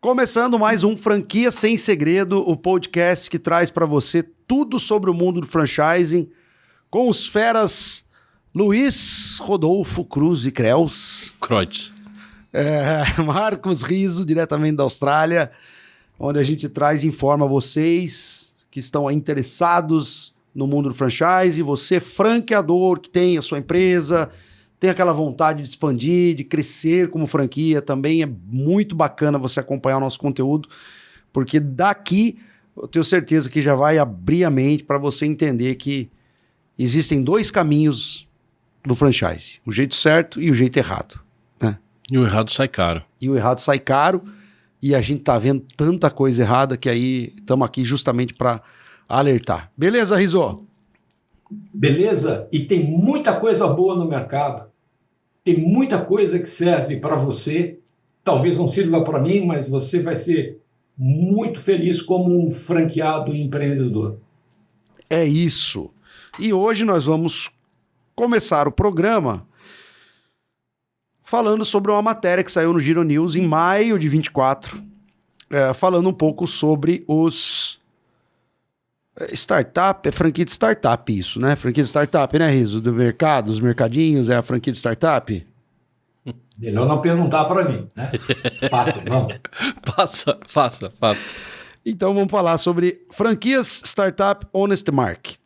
Começando mais um Franquia Sem Segredo, o podcast que traz para você tudo sobre o mundo do franchising, com os feras Luiz Rodolfo Cruz e Creus. Kreutz. Marcos Riso, diretamente da Austrália, onde a gente traz e informa vocês que estão interessados no mundo do franchising, você franqueador que tem a sua empresa, tem aquela vontade de expandir, de crescer como franquia, também é muito bacana você acompanhar o nosso conteúdo, porque daqui eu tenho certeza que já vai abrir a mente para você entender que existem dois caminhos do franchise, o jeito certo e o jeito errado, né? E o errado sai caro. E o errado sai caro, e a gente tá vendo tanta coisa errada que aí estamos aqui justamente para alertar. Beleza, Rizzo? Beleza? E tem muita coisa boa no mercado. Tem muita coisa que serve para você. Talvez não sirva para mim, mas você vai ser muito feliz como um franqueado e empreendedor. É isso. E hoje nós vamos começar o programa falando sobre uma matéria que saiu no Giro News em maio de 24, falando um pouco sobre os startup, é franquia de startup isso, né? Franquia de startup, né, Riso? Do mercado, os mercadinhos, é a franquia de startup? Melhor não perguntar para mim, né? Passa, vamos. Faça. Então vamos falar sobre franquias startup Honest Market.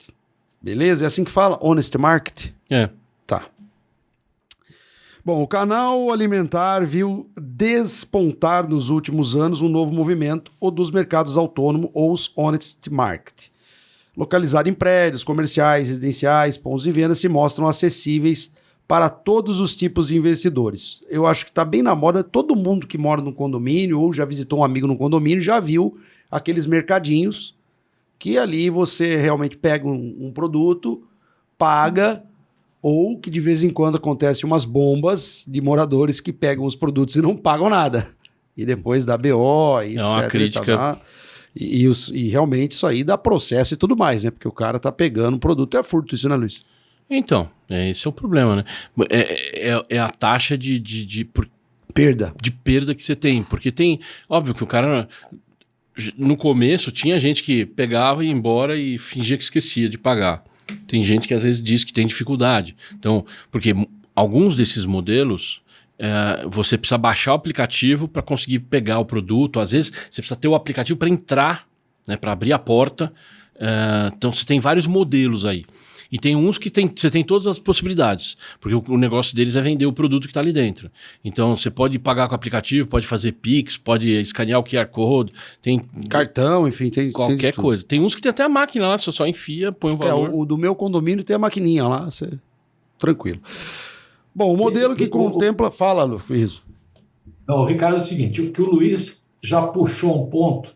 Beleza? É assim que fala? Honest Market? É. Tá. Bom, o canal Alimentar viu despontar nos últimos anos um novo movimento, o dos mercados autônomos ou os Honest Market. Localizado em prédios, comerciais, residenciais, pontos de venda, se mostram acessíveis para todos os tipos de investidores. Eu acho que está bem na moda, todo mundo que mora no condomínio ou já visitou um amigo no condomínio já viu aqueles mercadinhos que ali você realmente pega um produto, paga, ou que de vez em quando acontece umas bombas de moradores que pegam os produtos e não pagam nada. E depois dá BO e É etc. uma crítica. E realmente isso aí dá processo e tudo mais, né? Porque o cara tá pegando um produto, é furto isso, né, Luiz? Então, esse é o problema, né? É a taxa de perda que você tem. Porque tem... Óbvio que o cara... No começo, tinha gente que pegava e ia embora e fingia que esquecia de pagar. Tem gente que às vezes diz que tem dificuldade. Então, porque alguns desses modelos... você precisa baixar o aplicativo para conseguir pegar o produto. Às vezes você precisa ter o aplicativo para entrar, né, para abrir a porta. Então você tem vários modelos aí. E tem uns que você tem todas as possibilidades, porque o negócio deles é vender o produto que está ali dentro. Então você pode pagar com o aplicativo, pode fazer Pix, pode escanear o QR Code, tem cartão, enfim, tem qualquer coisa. Tem uns que tem até a máquina lá, você só enfia, põe o valor. O do meu condomínio tem a maquininha lá, tranquilo. Bom, o modelo que contempla... Fala, Luiz. Não, o Ricardo, é o seguinte, o que o Luiz já puxou um ponto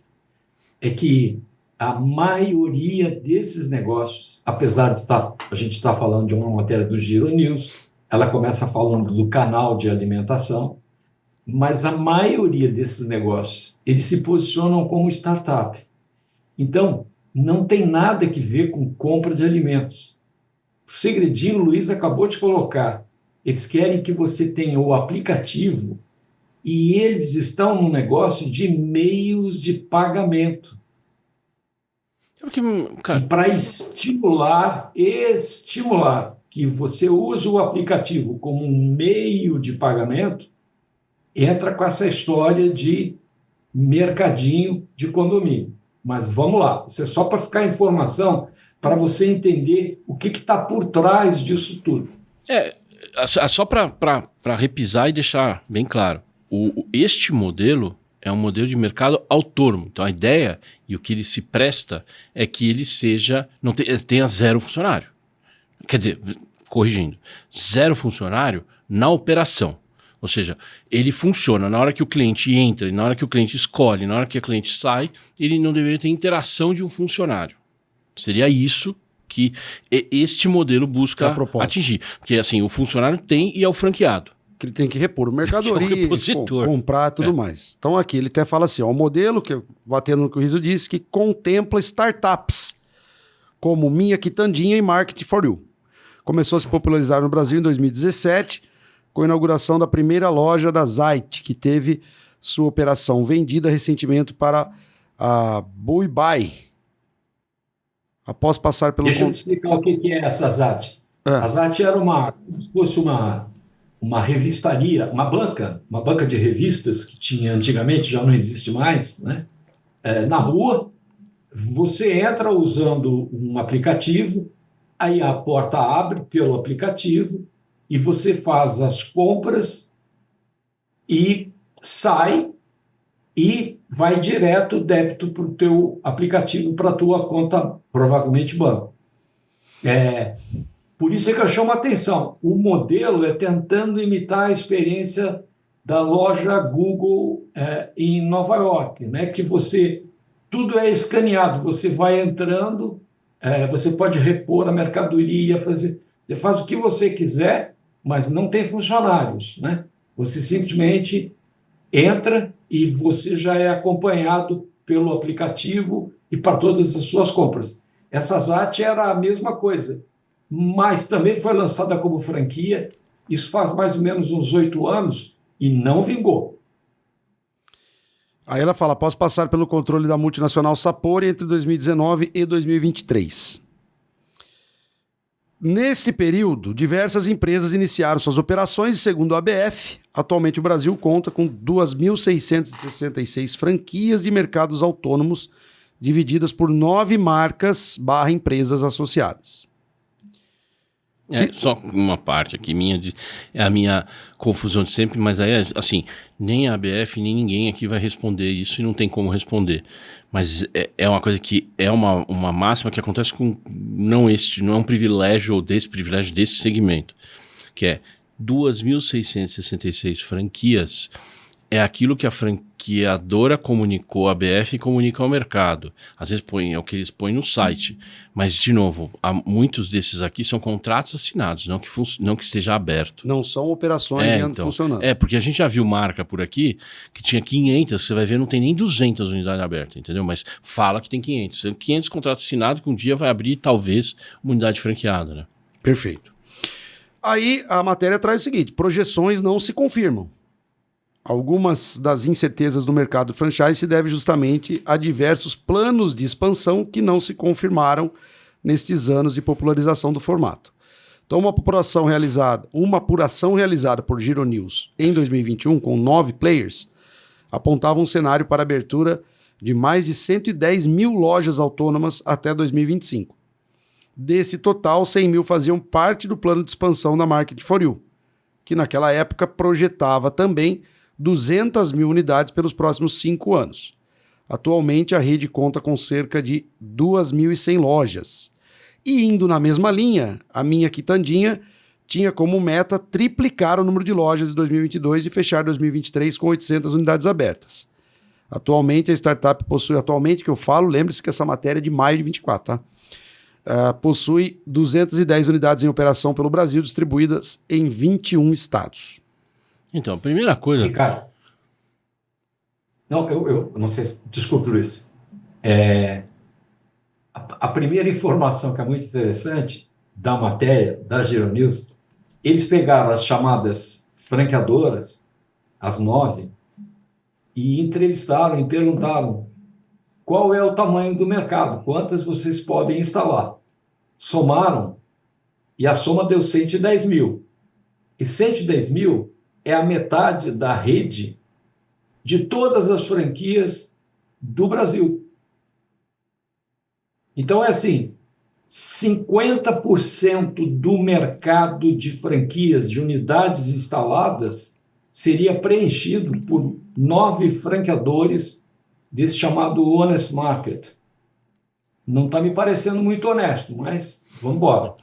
é que a maioria desses negócios, apesar de a gente estar falando de uma matéria do Giro News, ela começa falando do canal de alimentação, mas a maioria desses negócios, eles se posicionam como startup. Então, não tem nada que ver com compra de alimentos. O segredinho, o Luiz acabou de colocar. Eles querem que você tenha o aplicativo e eles estão no negócio de meios de pagamento. Porque, e para estimular que você use o aplicativo como um meio de pagamento, entra com essa história de mercadinho de condomínio. Mas vamos lá, isso é só para ficar informação, para você entender o que está por trás disso tudo. Só para repisar e deixar bem claro, este modelo é um modelo de mercado autônomo. Então a ideia e o que ele se presta é que ele tenha zero funcionário. Quer dizer, corrigindo, zero funcionário na operação. Ou seja, ele funciona na hora que o cliente entra, na hora que o cliente escolhe, na hora que o cliente sai, ele não deveria ter interação de um funcionário. Seria isso que este modelo busca atingir. Porque assim, o funcionário tem e é o franqueado. Que ele tem que repor o mercadoria, comprar tudo mais. Então aqui ele até fala assim, ó, o modelo, que batendo no que o Riso disse, que contempla startups como Minha Quitandinha e Market for You. Começou a se popularizar no Brasil em 2017, com a inauguração da primeira loja da Zait, que teve sua operação vendida recentemente para a Buibai. Após passar pelo... Deixa eu te explicar o que é essa ZAT. A ZAT era como se fosse uma revistaria, uma banca de revistas que tinha antigamente, já não existe mais, né? Na rua, você entra usando um aplicativo, aí a porta abre pelo aplicativo e você faz as compras e sai e vai direto débito para o teu aplicativo, para a tua conta, provavelmente banco. Por isso é que eu chamo a atenção. O modelo é tentando imitar a experiência da loja Google em Nova York, né? Que tudo é escaneado, você vai entrando, você pode repor a mercadoria, você faz o que você quiser, mas não tem funcionários, né? Você simplesmente entra e você já é acompanhado pelo aplicativo e para todas as suas compras. Essa ZAT era a mesma coisa, mas também foi lançada como franquia, isso faz mais ou menos uns 8 anos e não vingou. Aí ela fala, após passar pelo controle da multinacional Sapori entre 2019 e 2023. Nesse período, diversas empresas iniciaram suas operações e, segundo a ABF, atualmente o Brasil conta com 2.666 franquias de mercados autônomos, divididas por 9 marcas/empresas associadas. Só uma parte aqui, é a minha confusão de sempre, mas aí, assim, nem a ABF, nem ninguém aqui vai responder isso e não tem como responder. Mas é uma coisa que é uma máxima que acontece com, não é um privilégio ou desprivilégio desse segmento, que é 2.666 franquias, é aquilo que a franqueadora comunicou à ABF e comunica ao mercado. Às vezes é o que eles põem no site. Mas, de novo, muitos desses aqui são contratos assinados, não que esteja aberto. Não são operações funcionando. Porque a gente já viu marca por aqui que tinha 500, você vai ver, não tem nem 200 unidades abertas, entendeu? Mas fala que tem 500. São 500 contratos assinados que um dia vai abrir, talvez, uma unidade franqueada, né? Perfeito. Aí a matéria traz o seguinte, projeções não se confirmam. Algumas das incertezas do mercado franchise se devem justamente a diversos planos de expansão que não se confirmaram nestes anos de popularização do formato. Então, uma apuração realizada por Giro News em 2021, com 9 players, apontava um cenário para a abertura de mais de 110 mil lojas autônomas até 2025. Desse total, 100 mil faziam parte do plano de expansão da Market for You, que naquela época projetava também 200 mil unidades pelos próximos 5 anos. Atualmente, a rede conta com cerca de 2.100 lojas. E indo na mesma linha, a Minha Quitandinha tinha como meta triplicar o número de lojas em 2022 e fechar 2023 com 800 unidades abertas. Atualmente, a startup possui, que eu falo, lembre-se que essa matéria é de maio de 24, tá? Possui 210 unidades em operação pelo Brasil, distribuídas em 21 estados. Então, a primeira coisa... Ricardo, eu não sei, desculpe, Luiz. A primeira informação que é muito interessante da matéria, da Giro News, eles pegaram as chamadas franqueadoras, as 9, e entrevistaram e perguntaram qual é o tamanho do mercado, quantas vocês podem instalar. Somaram, e a soma deu 110 mil. E 110 mil é a metade da rede de todas as franquias do Brasil. Então, é assim, 50% do mercado de franquias, de unidades instaladas, seria preenchido por 9 franqueadores desse chamado Honest Market. Não está me parecendo muito honesto, mas vamos embora.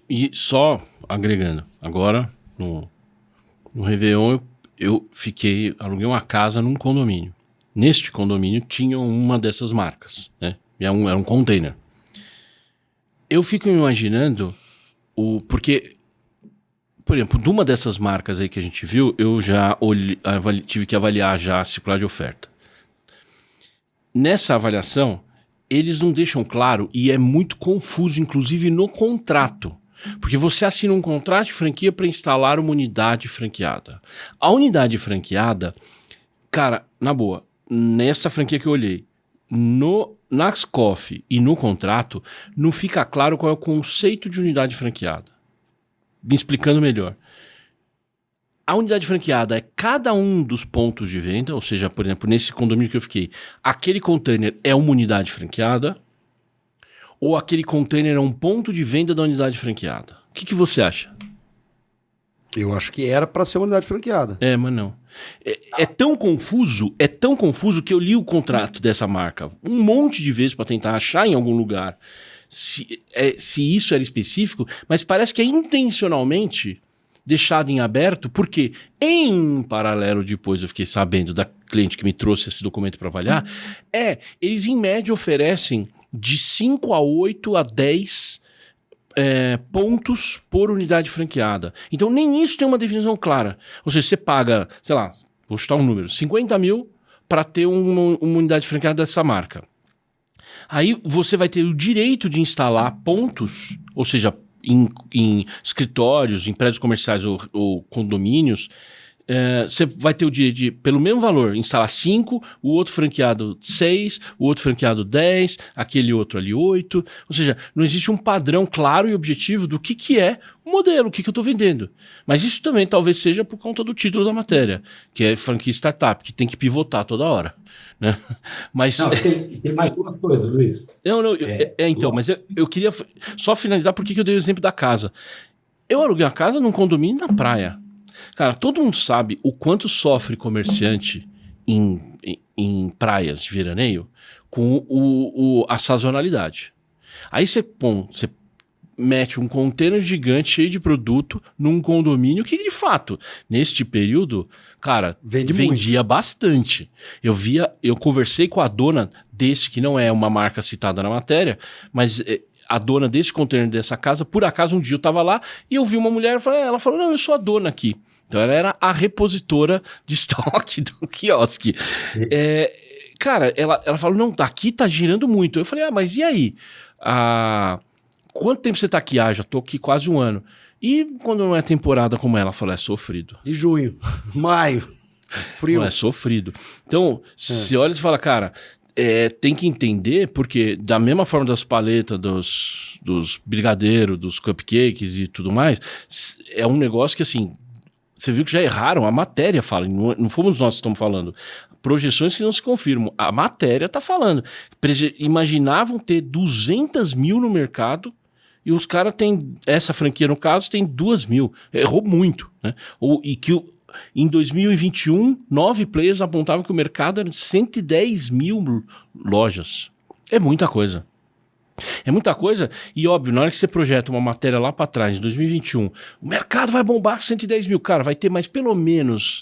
E só agregando, agora, no Réveillon, eu aluguei uma casa num condomínio. Neste condomínio tinha uma dessas marcas, né? Era um container. Eu fico imaginando porque, por exemplo, de uma dessas marcas aí que a gente viu, eu já tive que avaliar já a circular de oferta. Nessa avaliação, eles não deixam claro, e é muito confuso, inclusive no contrato. Porque você assina um contrato de franquia para instalar uma unidade franqueada. A unidade franqueada Cara, na boa, nessa franquia que eu olhei, nas COF e no contrato, não fica claro qual é o conceito de unidade franqueada. Me explicando melhor. A unidade franqueada é cada um dos pontos de venda, ou seja, por exemplo, nesse condomínio que eu fiquei, aquele container é uma unidade franqueada ou aquele container é um ponto de venda da unidade franqueada? O que você acha? Eu acho que era para ser uma unidade franqueada. Mas não. É tão confuso que eu li o contrato dessa marca um monte de vezes para tentar achar em algum lugar se isso era específico, mas parece que é intencionalmente deixado em aberto, porque em paralelo depois eu fiquei sabendo da cliente que me trouxe esse documento para avaliar, eles em média oferecem de 5 a 8 a 10 pontos por unidade franqueada. Então nem isso tem uma definição clara. Ou seja, você paga, sei lá, vou chutar um número, 50 mil para ter uma unidade franqueada dessa marca. Aí você vai ter o direito de instalar pontos, ou seja, em escritórios, em prédios comerciais ou condomínios, você vai ter o direito de, pelo mesmo valor, instalar 5, o outro franqueado 6, o outro franqueado 10, aquele outro ali 8. Ou seja, não existe um padrão claro e objetivo do que é o modelo, o que eu estou vendendo. Mas isso também talvez seja por conta do título da matéria, que é franquia startup, que tem que pivotar toda hora. Né? Mas não, tem mais uma coisa, Luiz. Mas eu queria só finalizar porque eu dei o exemplo da casa. Eu aluguei a casa num condomínio na praia. Cara, todo mundo sabe o quanto sofre comerciante em praias de veraneio com a sazonalidade. Aí você mete um container gigante cheio de produto num condomínio que, de fato, neste período, cara, vendia bastante. Eu conversei com a dona desse, que não é uma marca citada na matéria, mas a dona desse container dessa casa, por acaso um dia eu tava lá e eu vi uma mulher, ela falou, não, eu sou a dona aqui. Então ela era a repositora de estoque do quiosque. Cara, ela falou, não, aqui tá girando muito. Eu falei, mas e aí? Quanto tempo você tá aqui? Já tô aqui quase um ano. E quando não é temporada como ela falou, é sofrido. E junho, maio, frio. Não, é sofrido. Então, você olha e fala, cara, tem que entender, porque da mesma forma das paletas, dos brigadeiros, dos cupcakes e tudo mais, é um negócio que assim, você viu que já erraram, a matéria fala, não fomos nós que estamos falando. Projeções que não se confirmam. A matéria está falando. Imaginavam ter 200 mil no mercado e os caras têm, essa franquia no caso, tem 2 mil. Errou muito. Né? E que em 2021, 9 players apontavam que o mercado era de 110 mil lojas. É muita coisa. É muita coisa e, óbvio, na hora que você projeta uma matéria lá para trás, em 2021, o mercado vai bombar 110 mil. Cara, vai ter mais pelo menos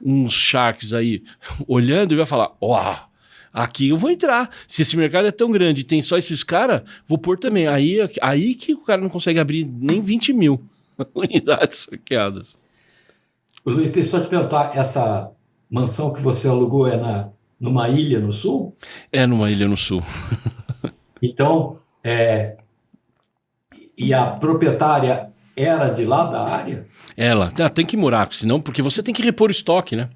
uns sharks aí olhando e vai falar, aqui eu vou entrar. Se esse mercado é tão grande e tem só esses caras, vou pôr também. Aí que o cara não consegue abrir nem 20 mil unidades franqueadas. Luiz, deixa eu só te perguntar, essa mansão que você alugou numa ilha no sul? É numa ilha no sul. Então, e a proprietária era de lá da área? Ela tem que morar, senão, porque você tem que repor o estoque, né?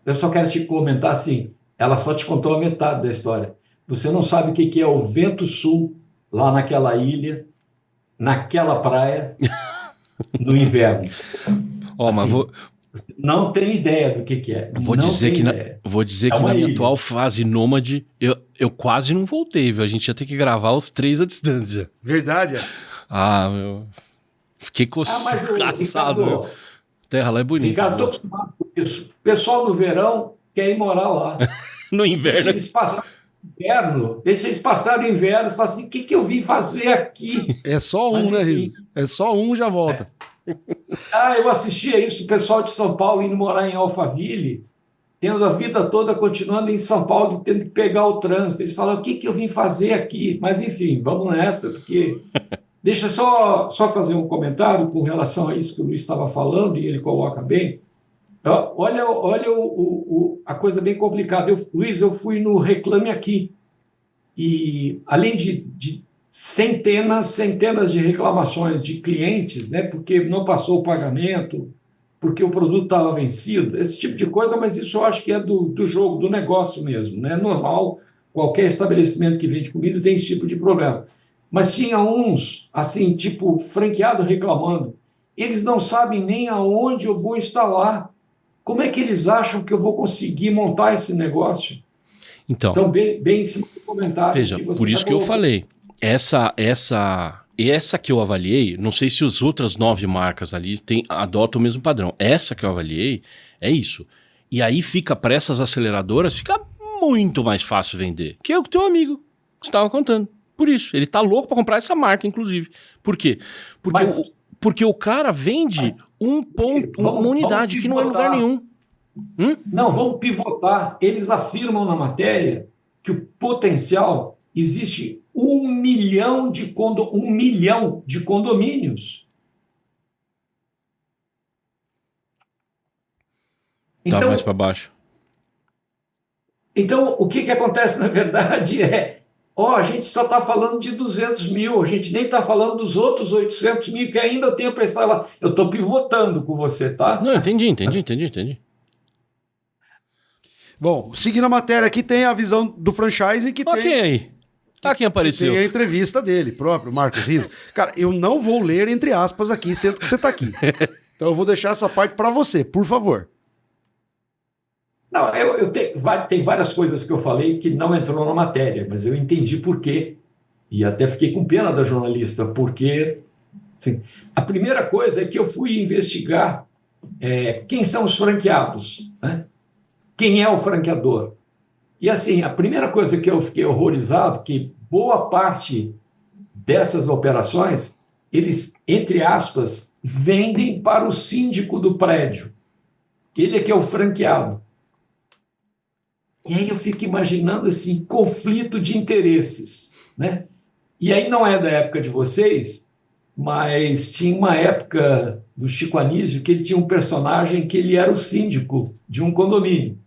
Eu só quero te comentar assim, ela só te contou a metade da história. Você não sabe o que é o vento sul lá naquela ilha, naquela praia, no inverno. Não tem ideia do que é. Vou dizer que na minha atual fase nômade, eu quase não voltei, viu? A gente ia ter que gravar os 3 à distância. Verdade, meu... Fiquei caçado. Ricardo, Terra lá é bonita. Ricardo, estou acostumado com isso. O pessoal no verão quer ir morar lá. No inverno. Deixa eles passarem o inverno e falam assim, o que eu vim fazer aqui? É só um, né, Rio? É só um, já volta. Eu assistia isso, o pessoal de São Paulo indo morar em Alphaville, tendo a vida toda continuando em São Paulo, tendo que pegar o trânsito. Eles falam, o que eu vim fazer aqui? Mas, enfim, vamos nessa, porque... Deixa só fazer um comentário com relação a isso que o Luiz estava falando, e ele coloca bem. Olha a coisa bem complicada. Luiz, eu fui no Reclame Aqui, e além de centenas de reclamações de clientes, né, porque não passou o pagamento, porque o produto estava vencido, esse tipo de coisa, mas isso eu acho que é do jogo, do negócio mesmo, né? É normal, qualquer estabelecimento que vende comida tem esse tipo de problema. Mas tinha uns, assim, tipo, franqueado reclamando. Eles não sabem nem aonde eu vou instalar. Como é que eles acham que eu vou conseguir montar esse negócio? Então, Então, bem em cima do comentário veja, que você por isso está que eu colocando. falei. Essa que eu avaliei, não sei se as outras 9 marcas ali adotam o mesmo padrão. Essa que eu avaliei é isso. E aí fica, para essas aceleradoras, fica muito mais fácil vender. Que é o teu amigo que estava contando. Por isso, ele tá louco para comprar essa marca, inclusive. Por quê? Porque, Mas- porque o cara vende uma unidade que não é em lugar nenhum. Não, vamos pivotar. Eles afirmam na matéria que o potencial existe 1 milhão de condomínios. Tá mais Então, para baixo. o que acontece na verdade a gente só está falando de 200 mil, a gente nem está falando dos outros 800 mil que ainda tem para instalar. Eu estou pivotando com você, tá? Não, entendi. Bom, seguindo a matéria aqui, tem a visão do franchise que Ó, quem tem, aí? Ah, quem que apareceu? tem a entrevista dele próprio, Marcos Riso. Cara, eu não vou ler entre aspas aqui, sendo que você tá aqui. Então eu vou deixar essa parte para você, por favor. Não, tem várias coisas que eu falei que não entrou na matéria, mas eu entendi por quê. E até fiquei com pena da jornalista, porque assim, a primeira coisa é que eu fui investigar quem são os franqueados, né? Quem é o franqueador. E assim, a primeira coisa que eu fiquei horrorizado, que boa parte dessas operações, eles, entre aspas, vendem para o síndico do prédio. Ele é que é o franqueado. E aí eu fico imaginando assim, conflito de interesses, né? E aí não é da época de vocês, mas tinha uma época do Chico Anísio que ele tinha um personagem que ele era o síndico de um condomínio.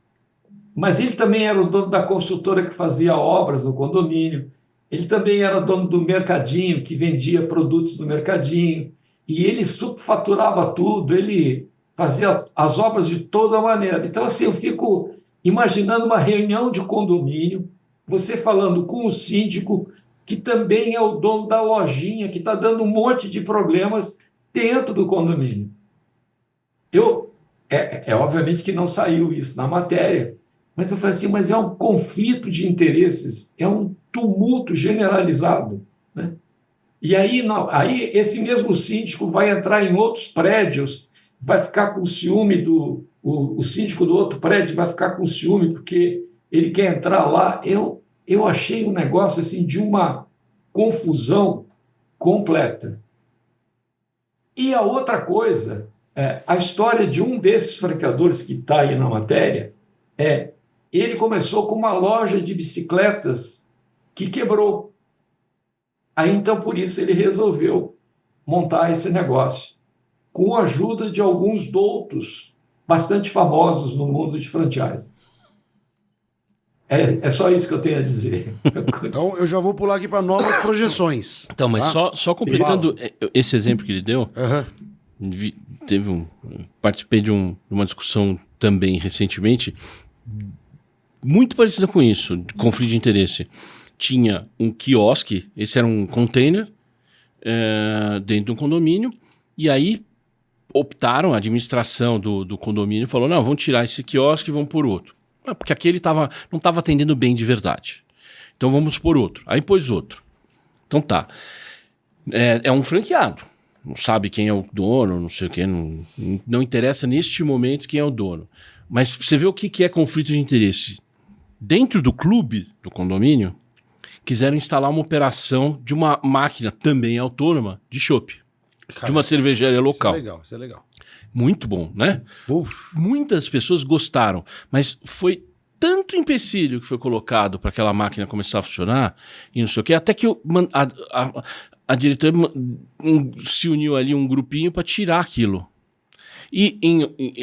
Mas ele também era o dono da construtora que fazia obras no condomínio. Ele também era dono do mercadinho, que vendia produtos no mercadinho. E ele subfaturava tudo, ele fazia as obras de toda maneira. Então, assim, eu fico imaginando uma reunião de condomínio, você falando com o síndico, que também é o dono da lojinha, que está dando um monte de problemas dentro do condomínio. Obviamente que não saiu isso na matéria, mas eu falei assim, mas é um conflito de interesses, é um tumulto generalizado, né? E aí, não, aí esse mesmo síndico vai entrar em outros prédios, vai ficar com ciúme o síndico do outro prédio vai ficar com ciúme porque ele quer entrar lá. Eu achei um negócio assim de uma confusão completa. E a outra coisa, a história de um desses franqueadores que está aí na matéria, ele começou com uma loja de bicicletas que quebrou. Aí, então, por isso, ele resolveu montar esse negócio, com a ajuda de alguns doutos bastante famosos no mundo de franchise. É só isso que eu tenho a dizer. Então eu já vou pular aqui para novas projeções. Então, mas tá? só completando esse exemplo que ele deu, Aham. participei de uma discussão também recentemente, muito parecida com isso, de conflito de interesse. Tinha um quiosque, esse era um container dentro de um condomínio, e aí optaram, a administração do condomínio falou, não, vamos tirar esse quiosque e vamos por outro. Porque aquele não estava atendendo bem de verdade. Então vamos por outro. Aí pôs outro. Então tá. É um franqueado. Não sabe quem é o dono, não sei o quê. Não interessa neste momento quem é o dono. Mas você vê o que é conflito de interesse. Dentro do clube do condomínio, quiseram instalar uma operação de uma máquina também autônoma de chopp. De uma cervejaria local. Isso é legal. Muito bom, né? Uf. Muitas pessoas gostaram, mas foi tanto empecilho que foi colocado para aquela máquina começar a funcionar e não sei o quê, até que a diretoria se uniu ali um grupinho para tirar aquilo. E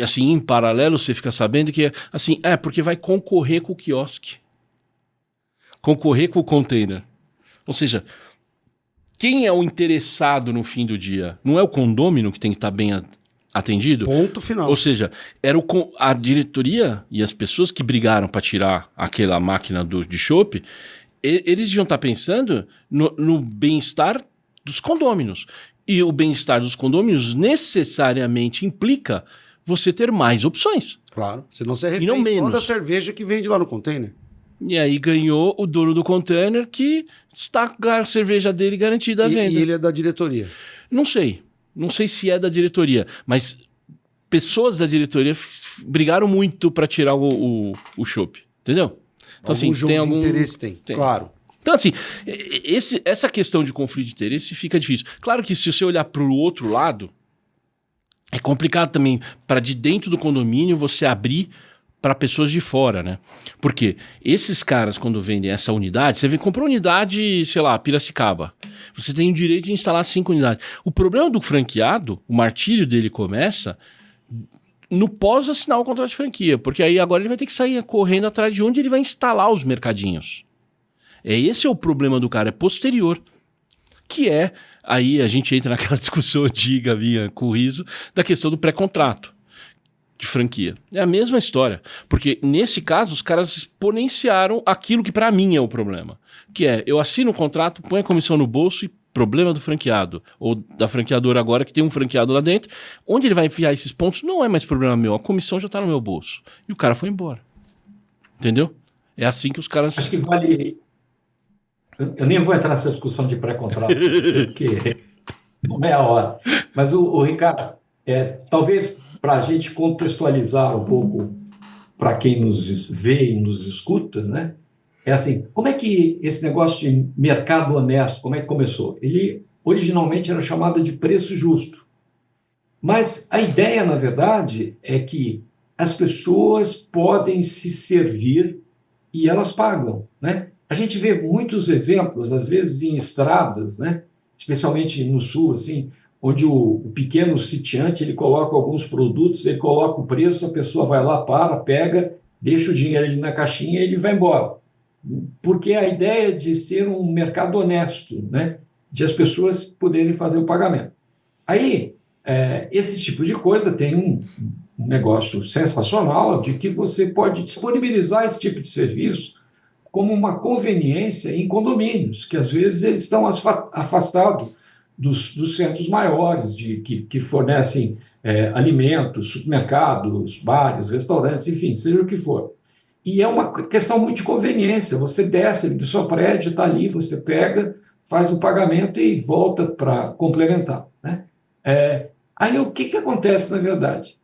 assim, em paralelo, você fica sabendo que assim, porque vai concorrer com o quiosque. Concorrer com o container. Ou seja, quem é o interessado no fim do dia? Não é o condômino que tem que estar bem atendido. Ponto final. Ou seja, era a diretoria e as pessoas que brigaram para tirar aquela máquina de chopp, eles iam estar pensando no bem-estar dos condôminos. E o bem-estar dos condôminos necessariamente implica você ter mais opções. Claro, senão você E não refém só menos. da cerveja que vende lá no container. E aí ganhou o dono do container que está com a cerveja dele garantida à venda. E ele é da diretoria. Não sei. Não sei se é da diretoria, mas pessoas da diretoria brigaram muito para tirar o chopp. Entendeu? Então, assim, jogo tem de algum interesse tem, claro. Então, assim, essa questão de conflito de interesse fica difícil. Claro que se você olhar para o outro lado, é complicado também para de dentro do condomínio você abrir para pessoas de fora, né? Porque esses caras, quando vendem essa unidade, você comprou unidade, sei lá, Piracicaba. Você tem o direito de instalar 5 unidades. O problema do franqueado, o martírio dele começa no pós-assinar o contrato de franquia, porque aí agora ele vai ter que sair correndo atrás de onde ele vai instalar os mercadinhos. Esse é o problema do cara, é posterior. Que é, aí a gente entra naquela discussão antiga minha com o Riso, da questão do pré-contrato de franquia. É a mesma história, porque nesse caso os caras exponenciaram aquilo que para mim é o problema, que é, eu assino o contrato, põe a comissão no bolso e problema do franqueado, ou da franqueadora agora que tem um franqueado lá dentro, onde ele vai enfiar esses pontos não é mais problema meu, a comissão já tá no meu bolso. E o cara foi embora. Entendeu? É assim que os caras... Acho que vale... Eu nem vou entrar nessa discussão de pré-contrato, porque não é a hora. Mas o Ricardo, talvez para a gente contextualizar um pouco para quem nos vê e nos escuta, né? É assim, como é que esse negócio de mercado honesto, como é que começou? Ele originalmente era chamado de preço justo. Mas a ideia, na verdade, é que as pessoas podem se servir e elas pagam, né? A gente vê muitos exemplos, às vezes em estradas, né? Especialmente no sul, assim, onde o pequeno sitiante ele coloca alguns produtos, ele coloca o preço, a pessoa vai lá, pega, deixa o dinheiro ali na caixinha e ele vai embora. Porque a ideia de ser um mercado honesto, né? De as pessoas poderem fazer o pagamento. Aí, esse tipo de coisa tem um negócio sensacional de que você pode disponibilizar esse tipo de serviço como uma conveniência em condomínios, que às vezes eles estão afastados dos centros maiores, que fornecem alimentos, supermercados, bares, restaurantes, enfim, seja o que for. E é uma questão muito de conveniência. Você desce do seu prédio, está ali, você pega, faz o pagamento e volta para complementar, né? Aí o que acontece, na verdade?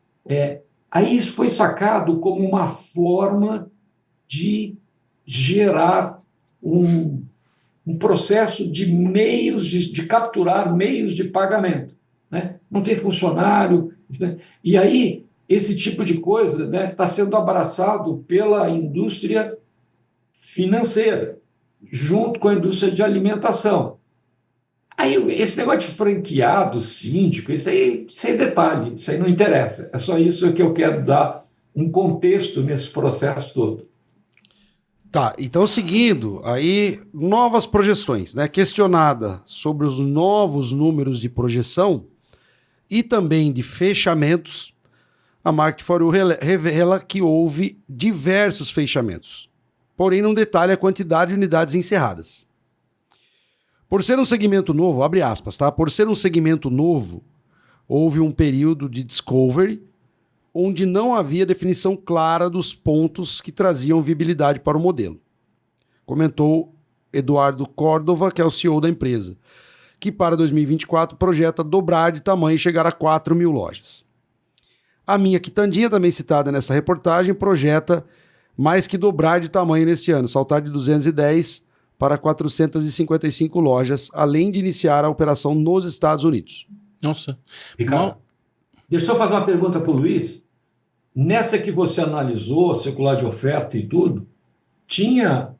Aí isso foi sacado como uma forma de gerar um processo de meios, de capturar meios de pagamento, né? Não tem funcionário, né? E aí esse tipo de coisa, né, está sendo abraçado pela indústria financeira, junto com a indústria de alimentação. Aí esse negócio de franqueado, síndico, isso aí é detalhe, isso aí não interessa. É só isso que eu quero dar um contexto nesse processo todo. Tá, então seguindo, aí novas projeções, né? Questionada sobre os novos números de projeção e também de fechamentos, a Market For You revela que houve diversos fechamentos, porém não detalha a quantidade de unidades encerradas. Por ser um segmento novo, abre aspas, tá? Por ser um segmento novo, houve um período de discovery onde não havia definição clara dos pontos que traziam viabilidade para o modelo. Comentou Eduardo Córdova, que é o CEO da empresa, que para 2024 projeta dobrar de tamanho e chegar a 4.000 lojas. A Minha Quitandinha, também citada nessa reportagem, projeta mais que dobrar de tamanho neste ano, saltar de 210 para 455 lojas, além de iniciar a operação nos Estados Unidos. Nossa. Ricardo, deixa eu só fazer uma pergunta para o Luiz. Nessa que você analisou, circular de oferta e tudo, tinha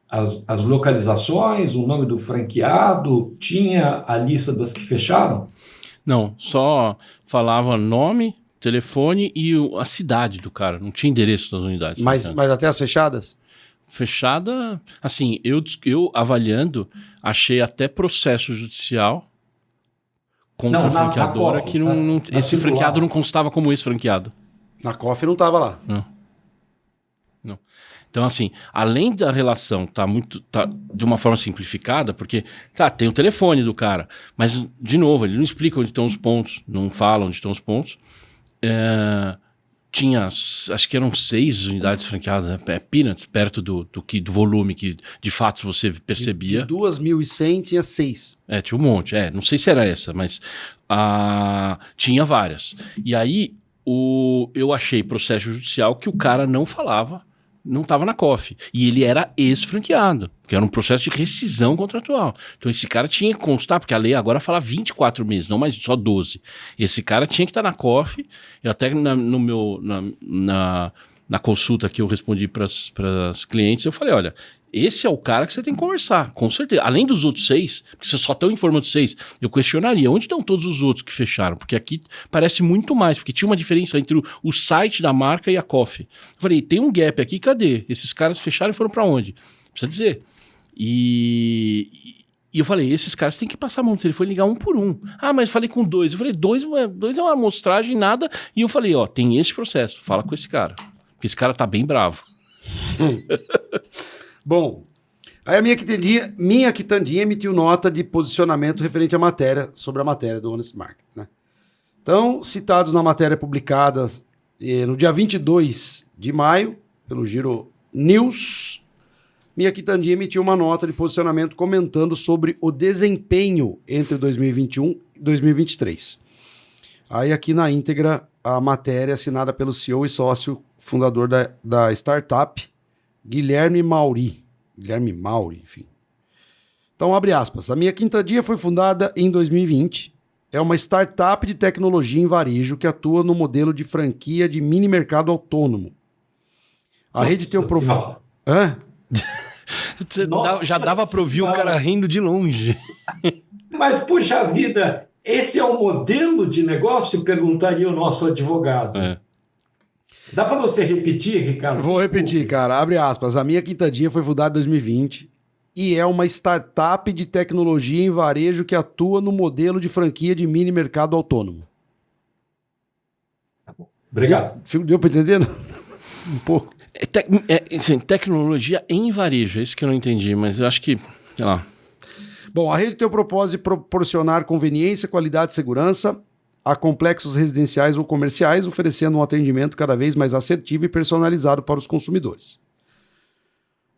as localizações, o nome do franqueado, tinha a lista das que fecharam? Não, só falava nome, telefone e a cidade do cara. Não tinha endereço das unidades. Mas até as fechadas? Fechada, assim, eu avaliando, achei até processo judicial contra Não, a franqueadora COF, que esse circular. franqueado não constava como ex-franqueado. Na COF não tava lá. Não. Então, assim, além da relação tá de uma forma simplificada, porque, tem o telefone do cara, mas, de novo, ele não explica onde estão os pontos, não fala onde estão os pontos. Tinha, acho que eram 6 unidades franqueadas, né? Peanuts, perto do volume que, de fato, você percebia. De 2.100 tinha 6. Tinha um monte. Não sei se era essa, mas tinha várias. E aí, eu achei processo judicial que o cara não falava, não estava na COF. E ele era ex-franqueado, que era um processo de rescisão contratual. Então esse cara tinha que constar, porque a lei agora fala 24 meses, não mais só 12. Esse cara tinha que estar na COF. Eu até na consulta que eu respondi para as clientes, eu falei, olha, esse é o cara que você tem que conversar, com certeza. Além dos outros 6, porque você só estão informando 6, eu questionaria, onde estão todos os outros que fecharam? Porque aqui parece muito mais, porque tinha uma diferença entre o site da marca e a COF. Eu falei, tem um gap aqui, cadê? Esses caras fecharam e foram para onde? Precisa dizer. E eu falei, esses caras têm que passar a mão. Ele foi ligar um por um. Mas falei com 2. Eu falei, 2 é uma amostragem, nada. E eu falei, tem esse processo, fala com esse cara. Porque esse cara tá bem bravo. Bom, aí a minha quitandinha emitiu nota de posicionamento referente à matéria, sobre a matéria do Honest Market, né? Então, citados na matéria publicada no dia 22 de maio, pelo Giro News, minha quitandinha emitiu uma nota de posicionamento comentando sobre o desempenho entre 2021 e 2023. Aí aqui na íntegra, a matéria assinada pelo CEO e sócio fundador da startup, Guilherme Mauri, enfim. Então, abre aspas. A minha quitandinha foi fundada em 2020. É uma startup de tecnologia em varejo que atua no modelo de franquia de mini mercado autônomo. A rede tem um propósito. Já dava para ouvir o cara rindo de longe. Mas, puxa vida, esse é o modelo de negócio? Perguntaria o nosso advogado. Dá para você repetir, Ricardo? Vou repetir, cara. Abre aspas. A minha quitandinha foi fundada em 2020 e é uma startup de tecnologia em varejo que atua no modelo de franquia de mini mercado autônomo. Tá bom. Obrigado. Deu para entender? Um pouco. Tecnologia em varejo, é isso que eu não entendi, mas eu acho que, sei lá. Bom, a rede tem o propósito de proporcionar conveniência, qualidade e segurança a complexos residenciais ou comerciais, oferecendo um atendimento cada vez mais assertivo e personalizado para os consumidores.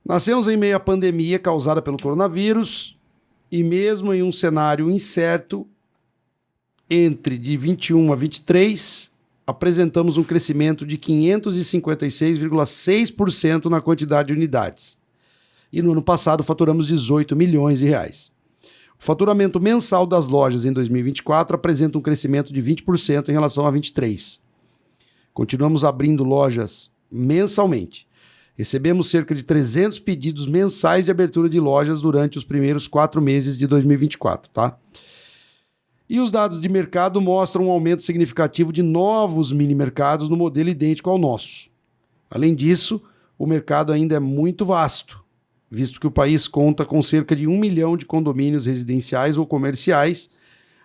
Nascemos em meio à pandemia causada pelo coronavírus e mesmo em um cenário incerto, entre de 21 a 23, apresentamos um crescimento de 556,6% na quantidade de unidades. E no ano passado faturamos 18 milhões de reais. O faturamento mensal das lojas em 2024 apresenta um crescimento de 20% em relação a 23. Continuamos abrindo lojas mensalmente. Recebemos cerca de 300 pedidos mensais de abertura de lojas durante os primeiros 4 meses de 2024, tá? E os dados de mercado mostram um aumento significativo de novos mini-mercados no modelo idêntico ao nosso. Além disso, o mercado ainda é muito vasto, visto que o país conta com cerca de 1 milhão de condomínios residenciais ou comerciais,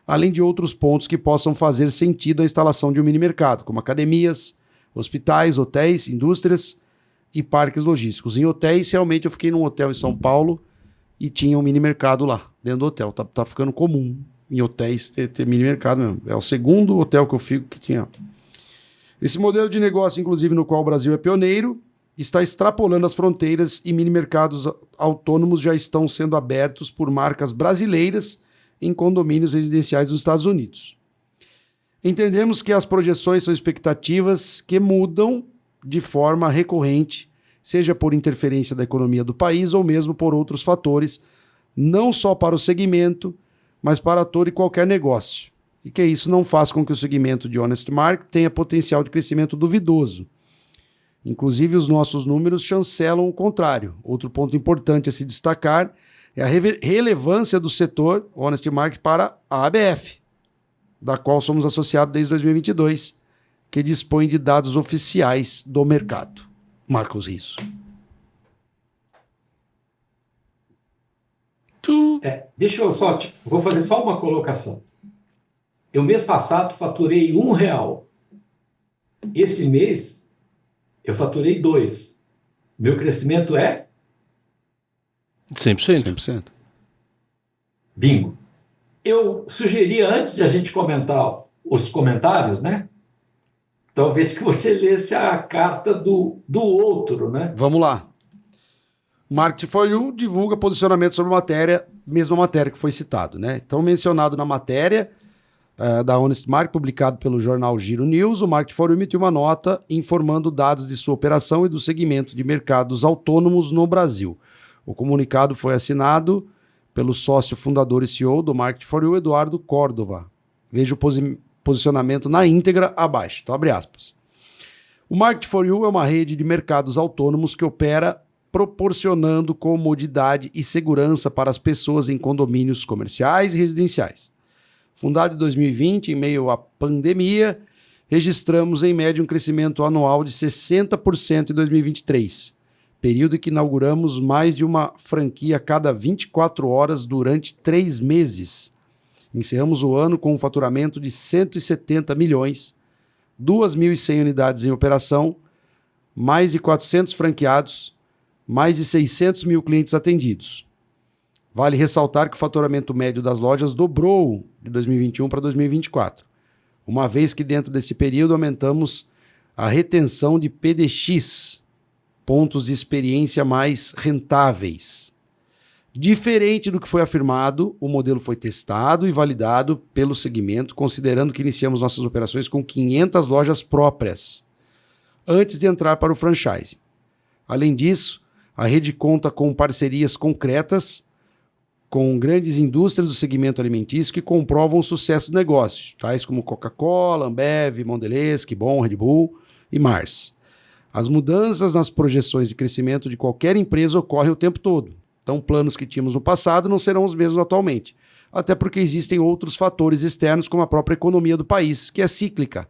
além de outros pontos que possam fazer sentido a instalação de um mini-mercado, como academias, hospitais, hotéis, indústrias e parques logísticos. Em hotéis, realmente eu fiquei num hotel em São Paulo e tinha um mini-mercado lá, dentro do hotel. Tá ficando comum em hotéis ter mini-mercado mesmo. É o segundo hotel que eu fico que tinha. Esse modelo de negócio, inclusive, no qual o Brasil é pioneiro, está extrapolando as fronteiras e mini-mercados autônomos já estão sendo abertos por marcas brasileiras em condomínios residenciais dos Estados Unidos. Entendemos que as projeções são expectativas que mudam de forma recorrente, seja por interferência da economia do país ou mesmo por outros fatores, não só para o segmento, mas para todo e qualquer negócio. E que isso não faz com que o segmento de Honest Market tenha potencial de crescimento duvidoso. Inclusive, os nossos números chancelam o contrário. Outro ponto importante a se destacar é a relevância do setor Honest Market para a ABF, da qual somos associados desde 2022, que dispõe de dados oficiais do mercado. Marcos Risso. Deixa eu só, vou fazer só uma colocação. Eu, mês passado, faturei R$1. Esse mês, eu faturei 2. Meu crescimento é 100%. 100%. bingo. Eu sugeri, antes de a gente comentar os comentários, né? Talvez que você lesse a carta do outro, né? Vamos lá. Market for You divulga posicionamento sobre matéria, mesma matéria que foi citado, né? Então, mencionado na matéria da Honest Market, publicado pelo jornal Giro News, o Market for You emitiu uma nota informando dados de sua operação e do segmento de mercados autônomos no Brasil. O comunicado foi assinado pelo sócio fundador e CEO do Market for You, Eduardo Córdova. Veja o posicionamento na íntegra abaixo. Então, abre aspas. O Market for You é uma rede de mercados autônomos que opera proporcionando comodidade e segurança para as pessoas em condomínios comerciais e residenciais. Fundado em 2020, em meio à pandemia, registramos em média um crescimento anual de 60% em 2023, período em que inauguramos mais de uma franquia a cada 24 horas durante 3 meses. Encerramos o ano com um faturamento de 170 milhões, 2.100 unidades em operação, mais de 400 franqueados, mais de 600 mil clientes atendidos. Vale ressaltar que o faturamento médio das lojas dobrou de 2021 para 2024, uma vez que dentro desse período aumentamos a retenção de PDX, pontos de experiência mais rentáveis. Diferente do que foi afirmado, o modelo foi testado e validado pelo segmento, considerando que iniciamos nossas operações com 500 lojas próprias, antes de entrar para o franchise. Além disso, a rede conta com parcerias concretas com grandes indústrias do segmento alimentício que comprovam o sucesso do negócio, tais como Coca-Cola, Ambev, Mondelez, Kibon, Red Bull e Mars. As mudanças nas projeções de crescimento de qualquer empresa ocorrem o tempo todo. Então, planos que tínhamos no passado não serão os mesmos atualmente, até porque existem outros fatores externos, como a própria economia do país, que é cíclica,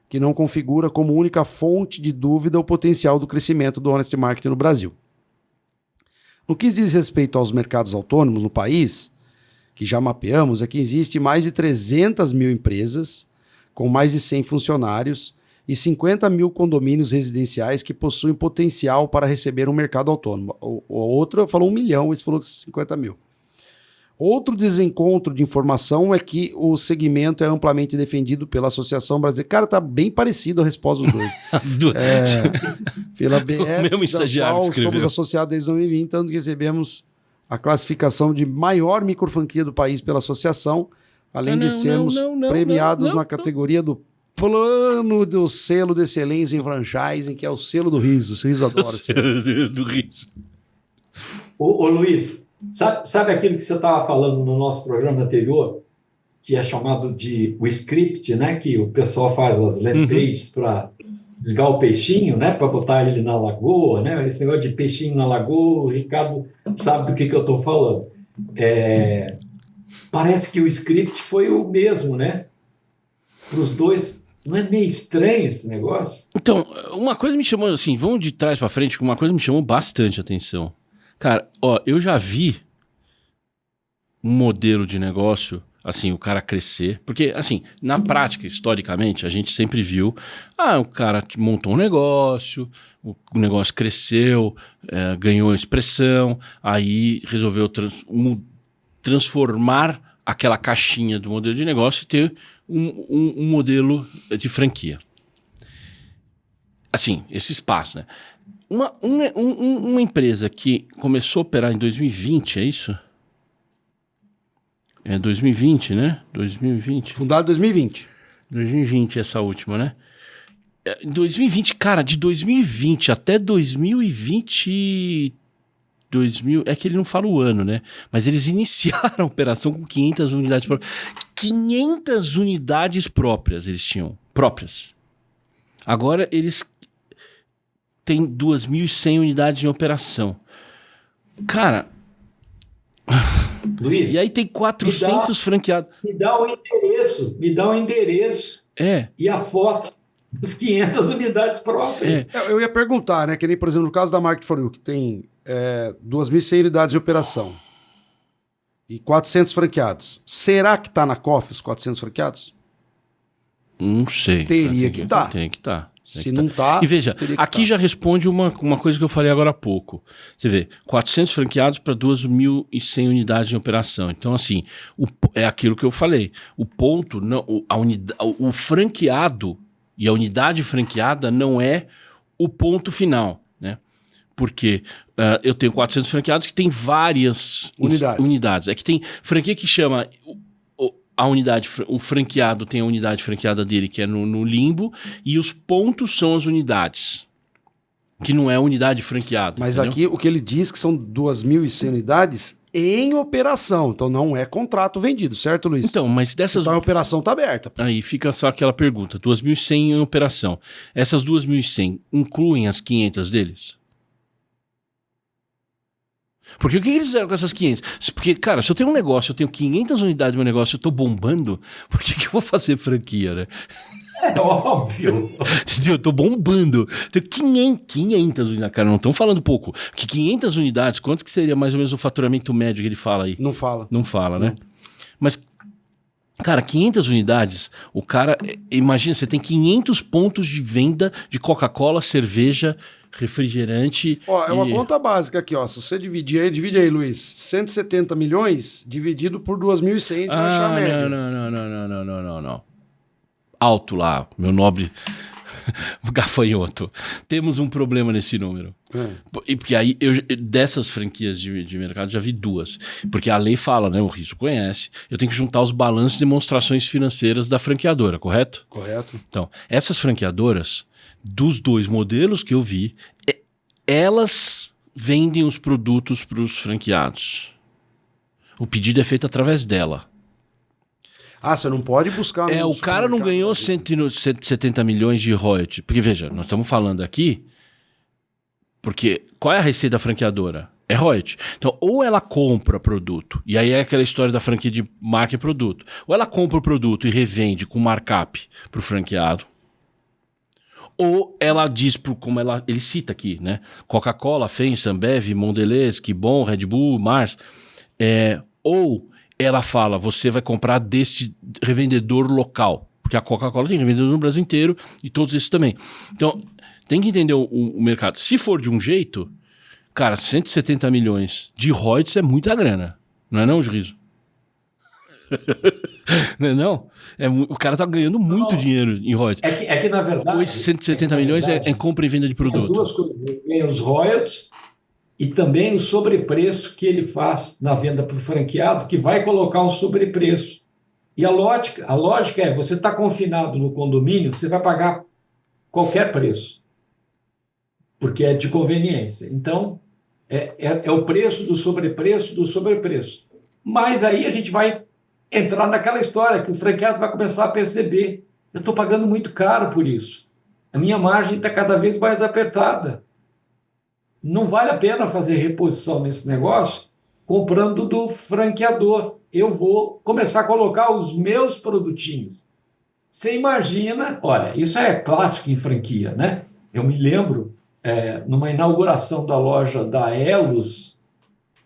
que não configura como única fonte de dúvida o potencial do crescimento do Honest Market no Brasil. No que diz respeito aos mercados autônomos no país, que já mapeamos, é que existe mais de 300 mil empresas, com mais de 100 funcionários, e 50 mil condomínios residenciais que possuem potencial para receber um mercado autônomo. O outro falou 1 milhão, esse falou 50 mil. Outro desencontro de informação é que o segmento é amplamente defendido pela Associação Brasileira. Cara, tá bem parecido a resposta dos dois. As duas. Pela BF, O mesmo estagiário qual escreveu. somos associados desde 2020, tanto que recebemos a classificação de maior microfranquia do país pela associação, além de sermos premiados na categoria do plano do selo de excelência em franchising, que é o selo do riso. O riso adora o selo. Do riso. Ô Luiz, sabe aquilo que você estava falando no nosso programa anterior, que é chamado de o script, né? Que o pessoal faz as landing pages para desligar o peixinho, né? Para botar ele na lagoa, né? Esse negócio de peixinho na lagoa, o Ricardo sabe do que eu estou falando. Parece que o script foi o mesmo, né? Para os dois. Não é meio estranho esse negócio? Então, uma coisa me chamou, assim, vamos de trás pra frente, uma coisa me chamou bastante atenção. Cara, ó, eu já vi um modelo de negócio, assim, o cara crescer, porque, assim, na prática, historicamente, a gente sempre viu, o cara montou um negócio, o negócio cresceu, ganhou expressão, aí resolveu transformar aquela caixinha do modelo de negócio e ter um modelo de franquia. Assim, esse espaço, né? Uma empresa que começou a operar em 2020, é isso? É 2020, né? 2020. Fundado em 2020. 2020 essa última, né? Em 2020, cara, de 2020 até 2020... é que ele não fala o ano, né? Mas eles iniciaram a operação com 500 unidades próprias. 500 unidades próprias eles tinham. Próprias. Agora eles têm 2.100 unidades em operação. Cara... Luiz, e aí tem 400 franqueados. Me dá o endereço e a foto das 500 unidades próprias. Eu ia perguntar, né? Que nem, por exemplo, no caso da Market for You, que tem 2.100 unidades de operação. e 400 franqueados. Será que tá na COF os 400 franqueados? Não sei. Teria que estar. Tem que estar. Se não tá... E veja, teria que aqui tá. já responde uma coisa que eu falei agora há pouco. Você vê, 400 franqueados para 2.100 unidades em operação. Então, assim, é aquilo que eu falei. O ponto, não, o franqueado e a unidade franqueada não é o ponto final, né? Porque eu tenho 400 franqueados que tem várias unidades. É que tem franquia que chama... A unidade, o franqueado tem a unidade franqueada dele, que é no limbo, e os pontos são as unidades, que não é unidade franqueada. Mas entendeu? aqui o que ele diz que são 2.100 unidades em operação, então não é contrato vendido, certo, Luiz? Então, mas dessas... Então a operação tá aberta. Aí fica só aquela pergunta, 2.100 em operação. Essas 2.100 incluem as 500 deles? Porque o que eles fizeram com essas 500? Porque, cara, se eu tenho um negócio, eu tenho 500 unidades do meu negócio, eu tô bombando, por que eu vou fazer franquia, né? É óbvio. Entendeu? Eu tô bombando. Tenho 500 unidades. Cara, não estão falando pouco. Que 500 unidades, quanto que seria mais ou menos o faturamento médio que ele fala aí? Não fala. Não fala, né? Mas, cara, 500 unidades, o cara... Imagina, você tem 500 pontos de venda de Coca-Cola, cerveja... refrigerante. Ó, é uma conta básica aqui, ó. Se você divide aí, Luiz, 170 milhões dividido por 2.100, a gente vai achar a média. Não. Alto lá, meu nobre gafanhoto. Temos um problema nesse número. E porque aí, dessas franquias de mercado, já vi duas. Porque a lei fala, né? O Riso conhece. Eu tenho que juntar os balanços e demonstrações financeiras da franqueadora, correto? Correto. Então, essas franqueadoras... Dos dois modelos que eu vi, elas vendem os produtos para os franqueados. O pedido é feito através dela. Ah, você não pode buscar... O cara não ganhou 170 milhões de royalties. Porque, veja, nós estamos falando aqui... Porque qual é a receita da franqueadora? É royalties. Então, ou ela compra produto, e aí é aquela história da franquia de marca e produto. Ou ela compra o produto e revende com markup para o franqueado. Ou ela diz, como ele cita aqui, né? Coca-Cola, FEMSA, Ambev, Mondelez, Kibon, Red Bull, Mars. Ou ela fala, você vai comprar desse revendedor local. Porque a Coca-Cola tem revendedor no Brasil inteiro e todos esses também. Então, tem que entender o mercado. Se for de um jeito, cara, 170 milhões de royalties é muita grana. Não é não, Riso? Não? O cara tá ganhando muito dinheiro em royalties. É que na verdade... Os 170 milhões é compra e venda de produto. As duas coisas. Tem os royalties e também o sobrepreço que ele faz na venda para o franqueado, que vai colocar um sobrepreço. E a lógica é, você está confinado no condomínio, você vai pagar qualquer preço, porque é de conveniência. Então, é o preço do sobrepreço do sobrepreço. Mas aí a gente vai entrar naquela história que o franqueado vai começar a perceber, eu estou pagando muito caro por isso. A minha margem está cada vez mais apertada. Não vale a pena fazer reposição nesse negócio comprando do franqueador. Eu vou começar a colocar os meus produtinhos. Você imagina, olha, isso é clássico em franquia, né? Eu me lembro, numa inauguração da loja da Elos,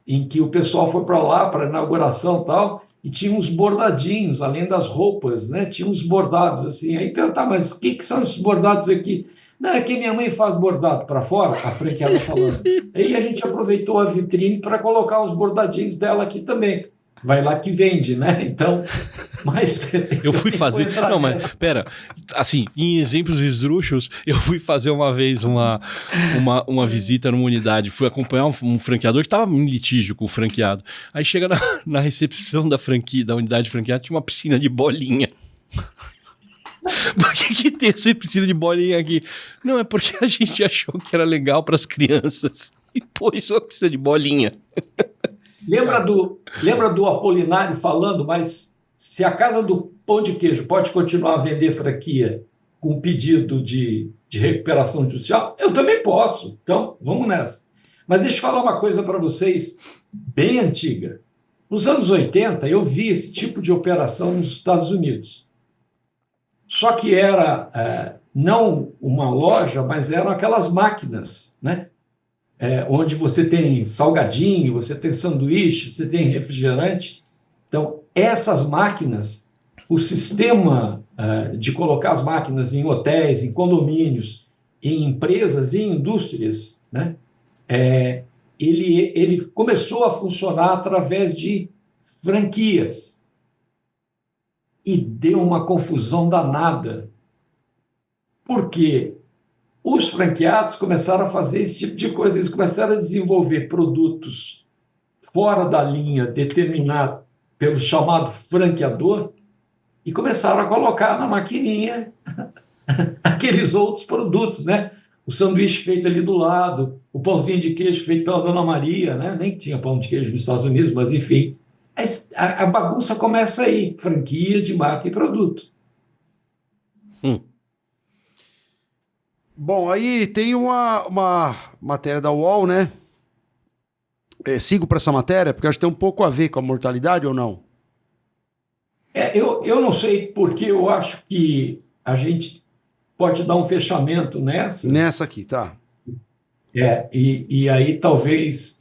em que o pessoal foi para lá para a inauguração e tal, e tinha uns bordadinhos, além das roupas, né? Tinha uns bordados assim. Aí perguntar, mas o que são esses bordados aqui? Não, é que minha mãe faz bordado para fora, a franqueada falando. Aí a gente aproveitou a vitrine para colocar os bordadinhos dela aqui também. Vai lá que vende, né? Então, mas... Eu fui fazer... Não, mas, pera. Assim, em exemplos esdrúxulos, eu fui fazer uma vez uma visita numa unidade. Fui acompanhar um franqueador que estava em litígio com o franqueado. Aí chega na recepção da unidade franqueada, tinha uma piscina de bolinha. Por que tem essa piscina de bolinha aqui? Não, é porque a gente achou que era legal para as crianças e pôs uma piscina de bolinha. Lembra do Apolinário falando, mas se a Casa do Pão de Queijo pode continuar a vender franquia com pedido de recuperação judicial, eu também posso. Então, vamos nessa. Mas deixa eu falar uma coisa para vocês, bem antiga. Nos anos 80, eu vi esse tipo de operação nos Estados Unidos. Só que era não uma loja, mas eram aquelas máquinas, né? onde você tem salgadinho, você tem sanduíche, você tem refrigerante. Então, essas máquinas, o sistema de colocar as máquinas em hotéis, em condomínios, em empresas e indústrias, né, ele começou a funcionar através de franquias. E deu uma confusão danada. Porque os franqueados começaram a fazer esse tipo de coisa. Eles começaram a desenvolver produtos fora da linha determinada pelo chamado franqueador e começaram a colocar na maquininha aqueles outros produtos, né? O sanduíche feito ali do lado, o pãozinho de queijo feito pela Dona Maria, né? Nem tinha pão de queijo nos Estados Unidos, mas enfim. A bagunça começa aí, franquia de marca e produto. Bom, aí tem uma matéria da UOL, né? Sigo para essa matéria, porque acho que tem um pouco a ver com a mortalidade ou não? Eu não sei, porque eu acho que a gente pode dar um fechamento nessa. Nessa aqui, tá. E aí talvez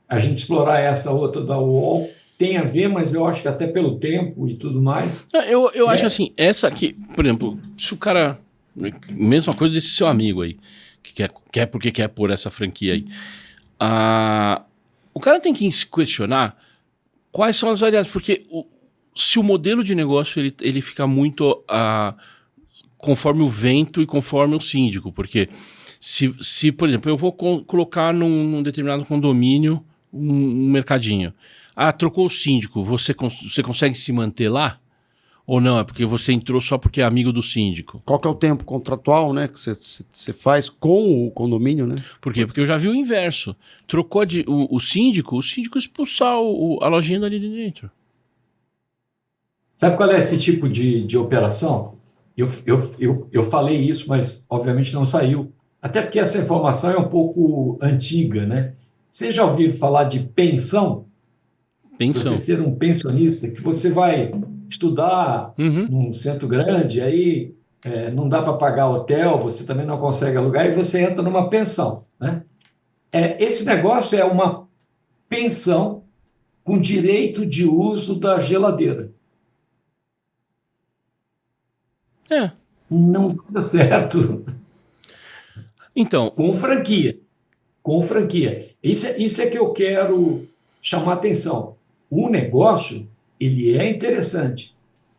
a gente explorar essa outra da UOL tem a ver, mas eu acho que até pelo tempo e tudo mais. Eu acho assim, essa aqui, por exemplo, se o cara... Mesma coisa desse seu amigo aí, que quer porque quer pôr essa franquia aí. O cara tem que se questionar quais são as variáveis, porque se o modelo de negócio ele fica muito conforme o vento e conforme o síndico, porque se por exemplo, eu vou colocar num determinado condomínio um mercadinho. Trocou o síndico, você consegue se manter lá? Ou não, é porque você entrou só porque é amigo do síndico? Qual que é o tempo contratual, né, que você faz com o condomínio, né? Por quê? Porque eu já vi o inverso. Trocou o síndico expulsar a lojinha dali de dentro. Sabe qual é esse tipo de operação? Eu falei isso, mas obviamente não saiu. Até porque essa informação é um pouco antiga, né? Você já ouviu falar de pensão? Pensão. Você ser um pensionista, que você vai estudar num centro grande, aí não dá para pagar hotel, você também não consegue alugar, e você entra numa pensão, né? Esse negócio é uma pensão com direito de uso da geladeira. Não dá certo. Então... Com franquia. Isso é que eu quero chamar atenção. O negócio, ele é interessante,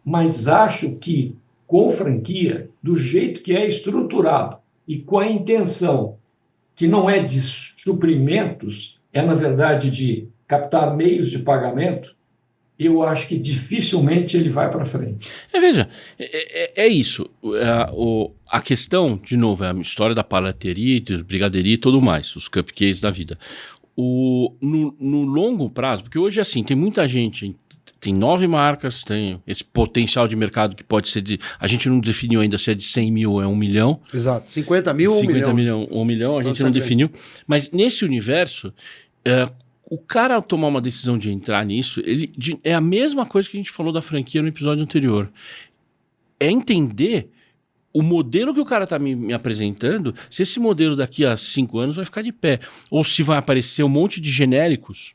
mas acho que com franquia, do jeito que é estruturado e com a intenção que não é de suprimentos, é na verdade de captar meios de pagamento, eu acho que dificilmente ele vai para frente. Veja, é isso. A questão, de novo, é a história da paleteria, da brigadeiria e tudo mais, os cupcakes da vida. No longo prazo, porque hoje assim, tem muita gente, tem 9 marcas, tem esse potencial de mercado que pode ser a gente não definiu ainda se é de 100 mil ou é 1 milhão. Exato, 50 mil ou 1 milhão. 50 milhão ou 1 milhão, a gente não definiu. Mas nesse universo, o cara ao tomar uma decisão de entrar nisso, é a mesma coisa que a gente falou da franquia no episódio anterior. É entender o modelo que o cara está me apresentando, se esse modelo daqui a 5 anos vai ficar de pé. Ou se vai aparecer um monte de genéricos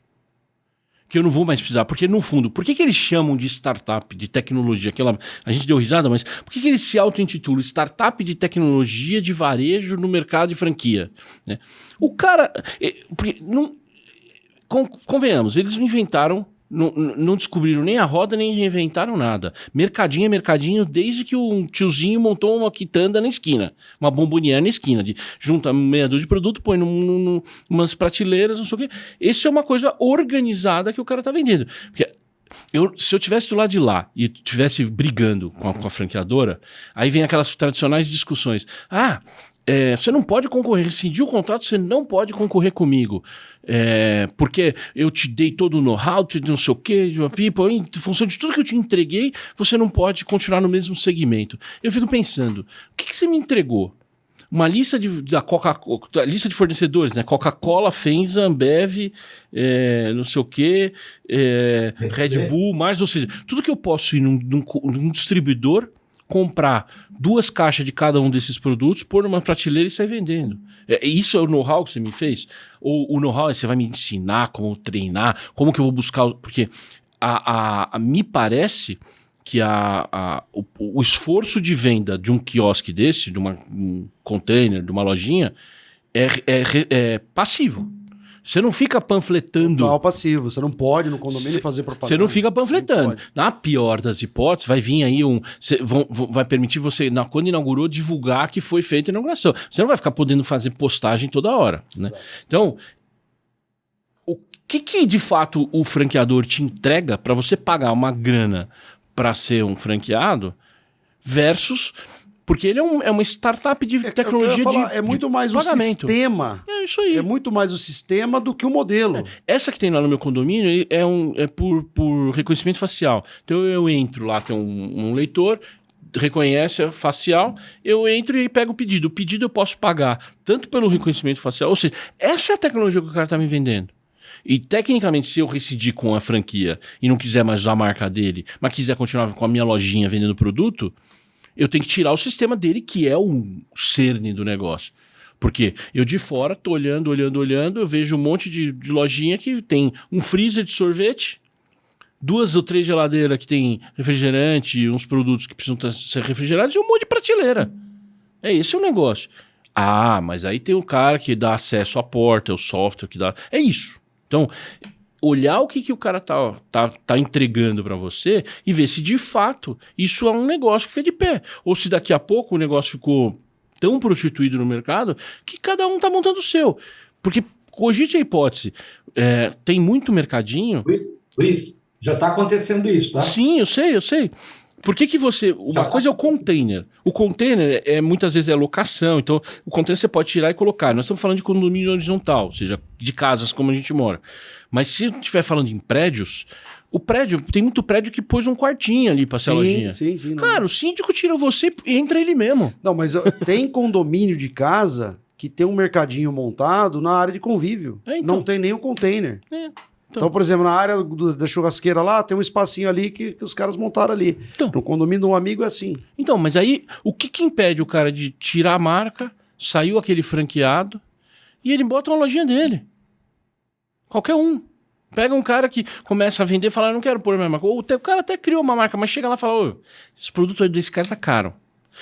que eu não vou mais precisar. Porque, no fundo, por que eles chamam de startup, de tecnologia? A gente deu risada, mas por que eles se auto-intitulam startup de tecnologia de varejo no mercado de franquia? Né? O cara... Porque convenhamos, eles inventaram... Não descobriram nem a roda, nem reinventaram nada. Mercadinho é mercadinho desde que um tiozinho montou uma quitanda na esquina. Uma bomboniere na esquina. Junta meia dúzia de produto, põe umas prateleiras, não sei o quê. Isso é uma coisa organizada que o cara tá vendendo. Porque se eu tivesse do lado de lá e tivesse brigando com a franqueadora, aí vem aquelas tradicionais discussões. Você não pode concorrer, rescindiu o contrato, você não pode concorrer comigo. Porque eu te dei todo o know-how, não sei o quê, em função de tudo que eu te entreguei, você não pode continuar no mesmo segmento. Eu fico pensando, o que você me entregou? Uma lista da Coca-Cola, lista de fornecedores, né? Coca-Cola, Fenza, Ambev, não sei o quê, Red Bull, Mars, ou seja, tudo que eu posso ir num distribuidor, comprar 2 caixas de cada um desses produtos, pôr numa prateleira e sair vendendo. Isso é o know-how que você me fez? Ou o know-how é você vai me ensinar como treinar, como que eu vou buscar... Porque me parece que o esforço de venda de um quiosque desse, de um container, de uma lojinha, é passivo. Você não fica panfletando. Total passivo. Você não pode no condomínio fazer propaganda. Você não fica panfletando. Na pior das hipóteses, vai vir aí vai permitir você, quando inaugurou, divulgar que foi feita a inauguração. Você não vai ficar podendo fazer postagem toda hora, né? Então, o que de fato o franqueador te entrega para você pagar uma grana para ser um franqueado versus... Porque ele é uma startup de tecnologia é muito mais pagamento. O sistema. É isso aí. É muito mais o sistema do que o modelo. Essa que tem lá no meu condomínio é por reconhecimento facial. Então eu entro lá, tem um leitor, reconhece a facial, eu entro e pego o pedido. O pedido eu posso pagar tanto pelo reconhecimento facial, ou seja, essa é a tecnologia que o cara está me vendendo. E tecnicamente, se eu rescindir com a franquia e não quiser mais usar a marca dele, mas quiser continuar com a minha lojinha vendendo produto, eu tenho que tirar o sistema dele, que é o cerne do negócio. Porque eu de fora tô olhando, eu vejo um monte de lojinha que tem um freezer de sorvete, 2 ou 3 geladeiras que tem refrigerante, uns produtos que precisam ser refrigerados e um monte de prateleira. Esse é o negócio. Mas aí tem o cara que dá acesso à porta, o software que dá... É isso. Então... olhar o que o cara tá entregando para você e ver se de fato isso é um negócio que fica de pé. Ou se daqui a pouco o negócio ficou tão prostituído no mercado que cada um tá montando o seu. Porque cogite a hipótese, tem muito mercadinho... Luiz, já tá acontecendo isso, tá? Sim, eu sei. Por que você... Uma coisa é o container. O container muitas vezes é locação. Então, o container você pode tirar e colocar. Nós estamos falando de condomínio horizontal, ou seja, de casas como a gente mora. Mas se estiver falando em prédios, tem muito prédio que pôs um quartinho ali para ser a lojinha. Sim. Cara, o síndico tira você e entra ele mesmo. Não, mas tem condomínio de casa que tem um mercadinho montado na área de convívio. Então. Não tem nem o container. Então, por exemplo, na área da churrasqueira lá, tem um espacinho ali que os caras montaram ali. Então. No condomínio de um amigo é assim. Então, mas aí, o que impede o cara de tirar a marca, saiu aquele franqueado, e ele bota uma lojinha dele? Qualquer um. Pega um cara que começa a vender e fala, não quero pôr a minha marca. Ou o cara até criou uma marca, mas chega lá e fala, esse produto desse cara tá caro.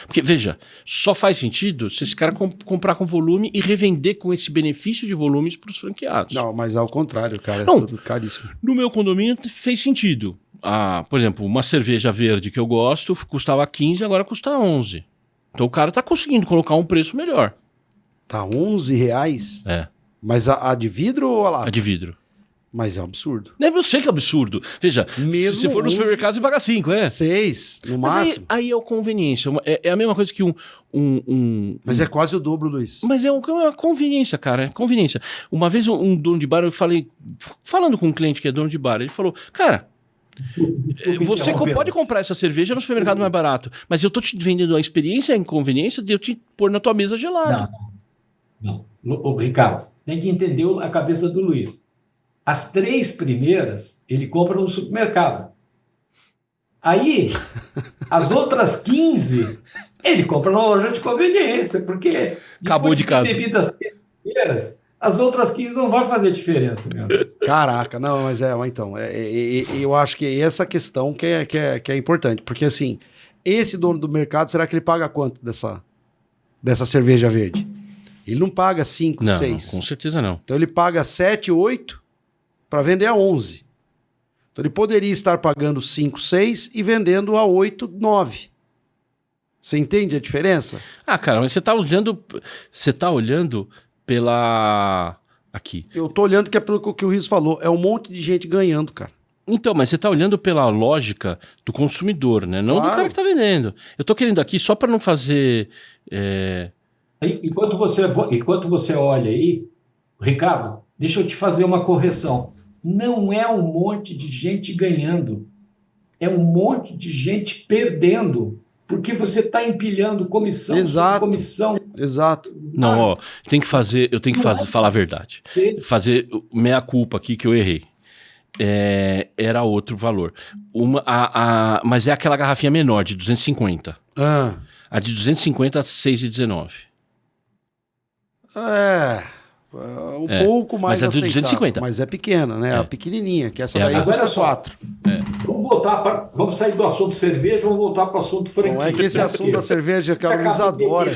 Porque, veja, só faz sentido se esse cara comprar com volume e revender com esse benefício de volumes para os franqueados. Não, mas ao contrário, cara, é tudo caríssimo. No meu condomínio fez sentido. Por exemplo, uma cerveja verde que eu gosto custava 15, agora custa 11. Então o cara tá conseguindo colocar um preço melhor. Tá R$11? É. Mas a de vidro ou a lata? A de vidro. Mas é um absurdo. Eu sei que é absurdo. Veja, mesmo se você for no supermercado, você paga 5, 6, no máximo. Aí é conveniência. É a mesma coisa que Mas é quase o dobro, Luiz. Mas é uma conveniência, cara. É conveniência. Uma vez um dono de bar, eu falando com um cliente que é dono de bar, ele falou, cara, você pode comprar essa cerveja no supermercado mais barato, mas eu tô te vendendo a experiência e a inconveniência de eu te pôr na tua mesa gelado. Não. Ricardo, tem que entender a cabeça do Luiz. As 3 primeiras, ele compra no supermercado. Aí, as outras 15, ele compra na loja de conveniência, porque... Acabou de casa. Bebidas primeiras, as outras 15 não vão fazer diferença mesmo. Caraca, não, mas então, eu acho que essa questão que é importante, porque assim, esse dono do mercado, será que ele paga quanto dessa cerveja verde? Ele não paga 5, 6. Com certeza não. Então ele paga 7, 8 para vender a 11. Então ele poderia estar pagando 5, 6 e vendendo a 8, 9. Você entende a diferença? Cara, mas você tá olhando pela... Aqui. Eu tô olhando que é pelo que o Riso falou, é um monte de gente ganhando, cara. Então, mas você tá olhando pela lógica do consumidor, né? Não do cara que tá vendendo. Eu tô querendo aqui, só para não fazer... Enquanto você olha aí, Ricardo, deixa eu te fazer uma correção. Não é um monte de gente ganhando, é um monte de gente perdendo, porque você está empilhando comissão sobre comissão. Exato. Não, eu tenho que falar a verdade. Fazer meia-culpa aqui que eu errei. Era outro valor. Mas é aquela garrafinha menor, de 250. A de 250 a 6,19. Pouco mais mas a de aceitável, 250. mas é pequena, né? A pequenininha, que essa daí Mas olha custa só. 4. Vamos sair do assunto cerveja, vamos voltar para o assunto franquia. Não é que esse assunto da cerveja, que a Luiz adora.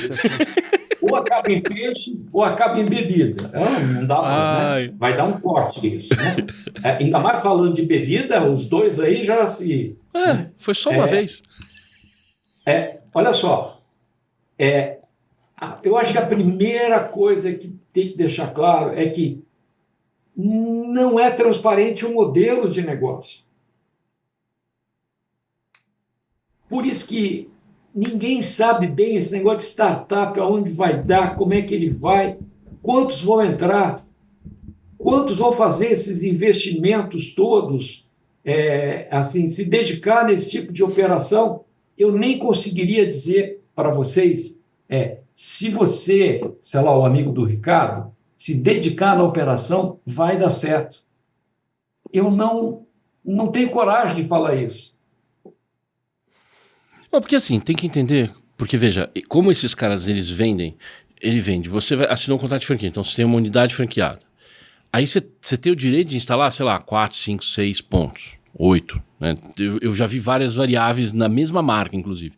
Ou acaba em peixe, ou acaba em bebida. Não dá pra, né? Vai dar um corte isso, né? Ainda mais falando de bebida, os dois aí já se... Foi só uma vez. Olha só, eu acho que a primeira coisa que tem que deixar claro é que não é transparente o modelo de negócio. Por isso que ninguém sabe bem esse negócio de startup, aonde vai dar, como é que ele vai, quantos vão entrar, quantos vão fazer esses investimentos todos, assim, se dedicar nesse tipo de operação. Eu nem conseguiria dizer para vocês, se você, sei lá, o amigo do Ricardo, se dedicar na operação, vai dar certo. Eu não tenho coragem de falar isso. Porque assim, tem que entender, porque veja, como esses caras eles vendem, ele vende, você assinou um contrato de franquia, então você tem uma unidade franqueada. Aí você tem o direito de instalar, sei lá, 4, 5, 6 pontos, 8. Né? Eu já vi várias variáveis na mesma marca, inclusive.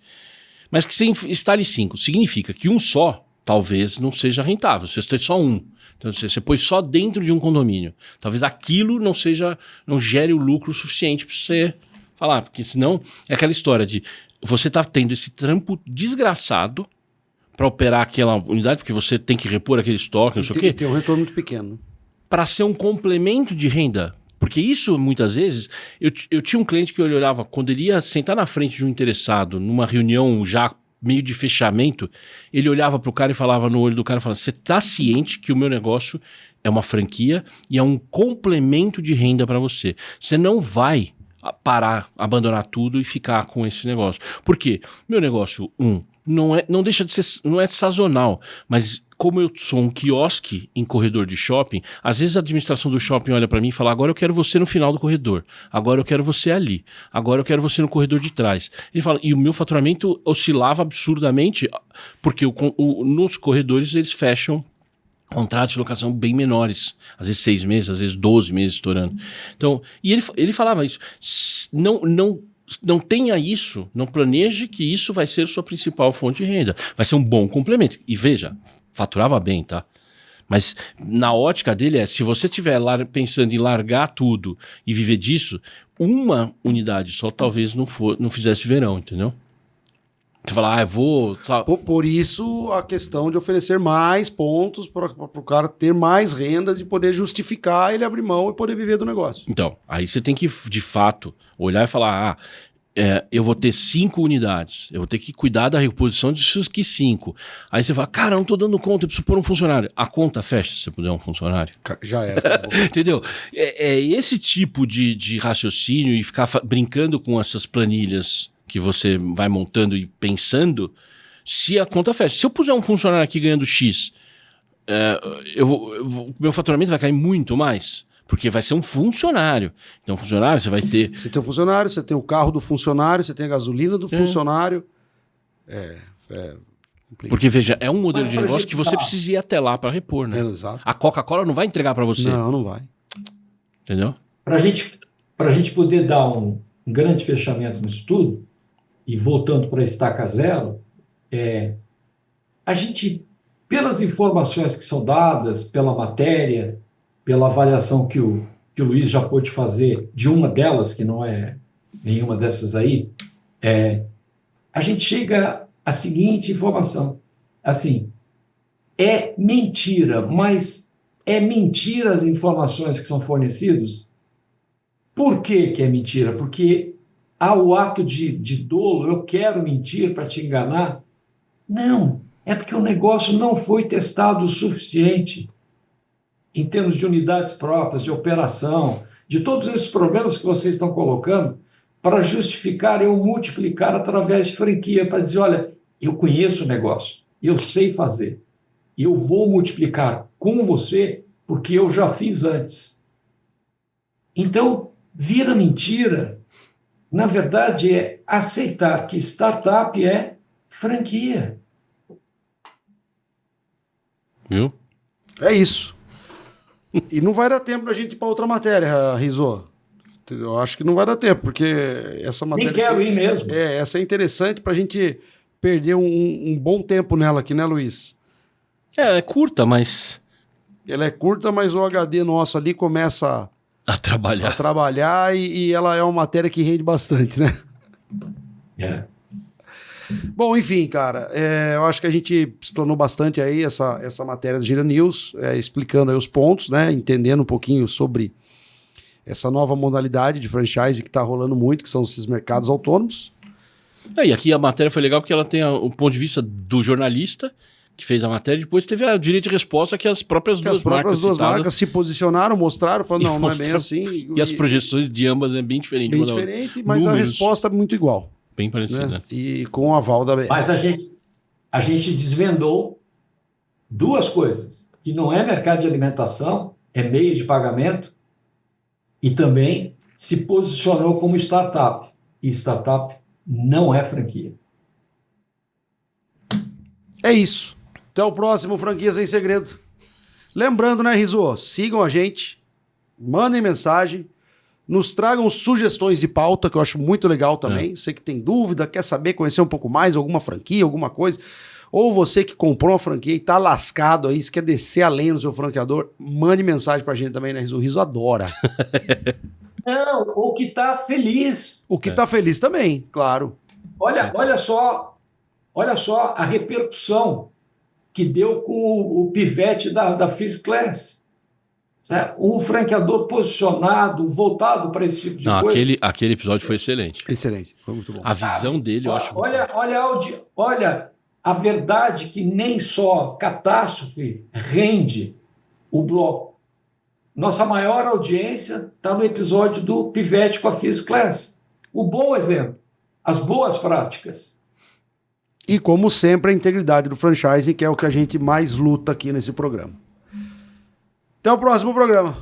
Mas que você instale 5, significa que um só talvez não seja rentável, você tem só um. Então você pôs só dentro de um condomínio. Talvez aquilo não gere o lucro suficiente para você falar, porque senão é aquela história de você tá tendo esse trampo desgraçado para operar aquela unidade, porque você tem que repor aquele estoque, não sei o quê. Tem um retorno muito pequeno. Para ser um complemento de renda. Porque isso, muitas vezes, eu tinha um cliente que eu olhava, quando ele ia sentar na frente de um interessado, numa reunião já meio de fechamento, ele olhava para o cara e falava no olho do cara, falava, você está ciente que o meu negócio é uma franquia e é um complemento de renda para você. Você não vai parar, abandonar tudo e ficar com esse negócio. Por quê? Meu negócio, não deixa de ser, não é sazonal, mas como eu sou um quiosque em corredor de shopping, às vezes a administração do shopping olha para mim e fala, agora eu quero você no final do corredor, agora eu quero você ali, agora eu quero você no corredor de trás. Ele fala, e o meu faturamento oscilava absurdamente, porque nos corredores eles fecham contratos de locação bem menores, às vezes 6 meses, às vezes 12 meses estourando. Então, e ele falava isso, não tenha isso, não planeje que isso vai ser sua principal fonte de renda, vai ser um bom complemento. E veja, faturava bem, tá? Mas na ótica dele se você estiver pensando em largar tudo e viver disso, uma unidade só talvez não fizesse verão, entendeu? Você fala, eu vou... Por isso, a questão de oferecer mais pontos para o cara ter mais rendas e poder justificar ele abrir mão e poder viver do negócio. Então, aí você tem que, de fato, olhar e falar, eu vou ter 5 unidades, eu vou ter que cuidar da reposição disso que 5. Aí você fala, cara, eu não tô dando conta, eu preciso pôr um funcionário. A conta fecha se você puder um funcionário. Já era. Entendeu? É esse tipo de raciocínio e ficar brincando com essas planilhas que você vai montando e pensando, se a conta fecha. Se eu puser um funcionário aqui ganhando X, meu faturamento vai cair muito mais, porque vai ser um funcionário. Então, funcionário, você vai ter... Você tem o funcionário, você tem o carro do funcionário, você tem a gasolina do funcionário. Porque, veja, é um modelo de negócio que você precisa ir até lá para repor, né? Exato. A Coca-Cola não vai entregar para você. Não vai. Entendeu? Para a gente poder dar um grande fechamento nisso tudo, e voltando para a estaca zero, a gente, pelas informações que são dadas, pela matéria, pela avaliação que o Luiz já pôde fazer de uma delas, que não é nenhuma dessas aí, a gente chega à seguinte informação, assim, é mentira, mas é mentira as informações que são fornecidas? Por que é mentira? Porque o ato de dolo, eu quero mentir para te enganar? Não, é porque o negócio não foi testado o suficiente em termos de unidades próprias, de operação, de todos esses problemas que vocês estão colocando, para justificar eu multiplicar através de franquia, para dizer, olha, eu conheço o negócio, eu sei fazer, eu vou multiplicar com você porque eu já fiz antes. Então, vira mentira. Na verdade, é aceitar que startup é franquia. Viu? É isso. E não vai dar tempo pra gente ir pra outra matéria, Rizzo. Eu acho que não vai dar tempo, porque essa matéria... Nem quero ir mesmo. Essa é interessante pra gente perder um bom tempo nela aqui, né, Luiz? É curta, mas Ela é curta, mas o HD nosso ali começa a a trabalhar. trabalhar e ela é uma matéria que rende bastante, né? É. Bom, enfim, cara, eu acho que a gente explanou bastante aí essa matéria do Gira News, explicando aí os pontos, né? Entendendo um pouquinho sobre essa nova modalidade de franchise que tá rolando muito, que são esses mercados autônomos. E aqui a matéria foi legal porque ela tem o ponto de vista do jornalista que fez a matéria, depois teve a direito de resposta que as próprias Que duas as próprias marcas duas citadas, marcas se posicionaram, mostraram, falaram, não é bem mostraram- assim. e as projeções de ambas é bem diferente. bem uma da outra. diferente, mas a Números. resposta é muito igual, Bem parecida. né? E com o aval da BR. Mas a gente desvendou duas coisas, que não é mercado de alimentação, é meio de pagamento, e também se posicionou como startup. E startup não é franquia. É isso. Até o próximo Franquias em Segredo. Lembrando, né, Rizzo? Sigam a gente, mandem mensagem, nos tragam sugestões de pauta, que eu acho muito legal também. Você que tem dúvida, quer saber, conhecer um pouco mais, alguma franquia, alguma coisa. Ou você que comprou uma franquia e tá lascado aí, se quer descer além do seu franqueador, mande mensagem pra gente também, né, Rizzo? O Rizzo adora. Não, o que está feliz. O que tá feliz também, claro. Olha só a repercussão que deu com o pivete da First Class. Certo? Um franqueador posicionado, voltado para esse tipo de Não, coisa. aquele episódio foi excelente. Excelente, foi muito bom. A visão dele, eu acho. Olha a verdade que nem só catástrofe rende o bloco. Nossa maior audiência está no episódio do pivete com a First Class. O bom exemplo, as boas práticas. E como sempre, a integridade do franchising, que é o que a gente mais luta aqui nesse programa. Até o próximo programa.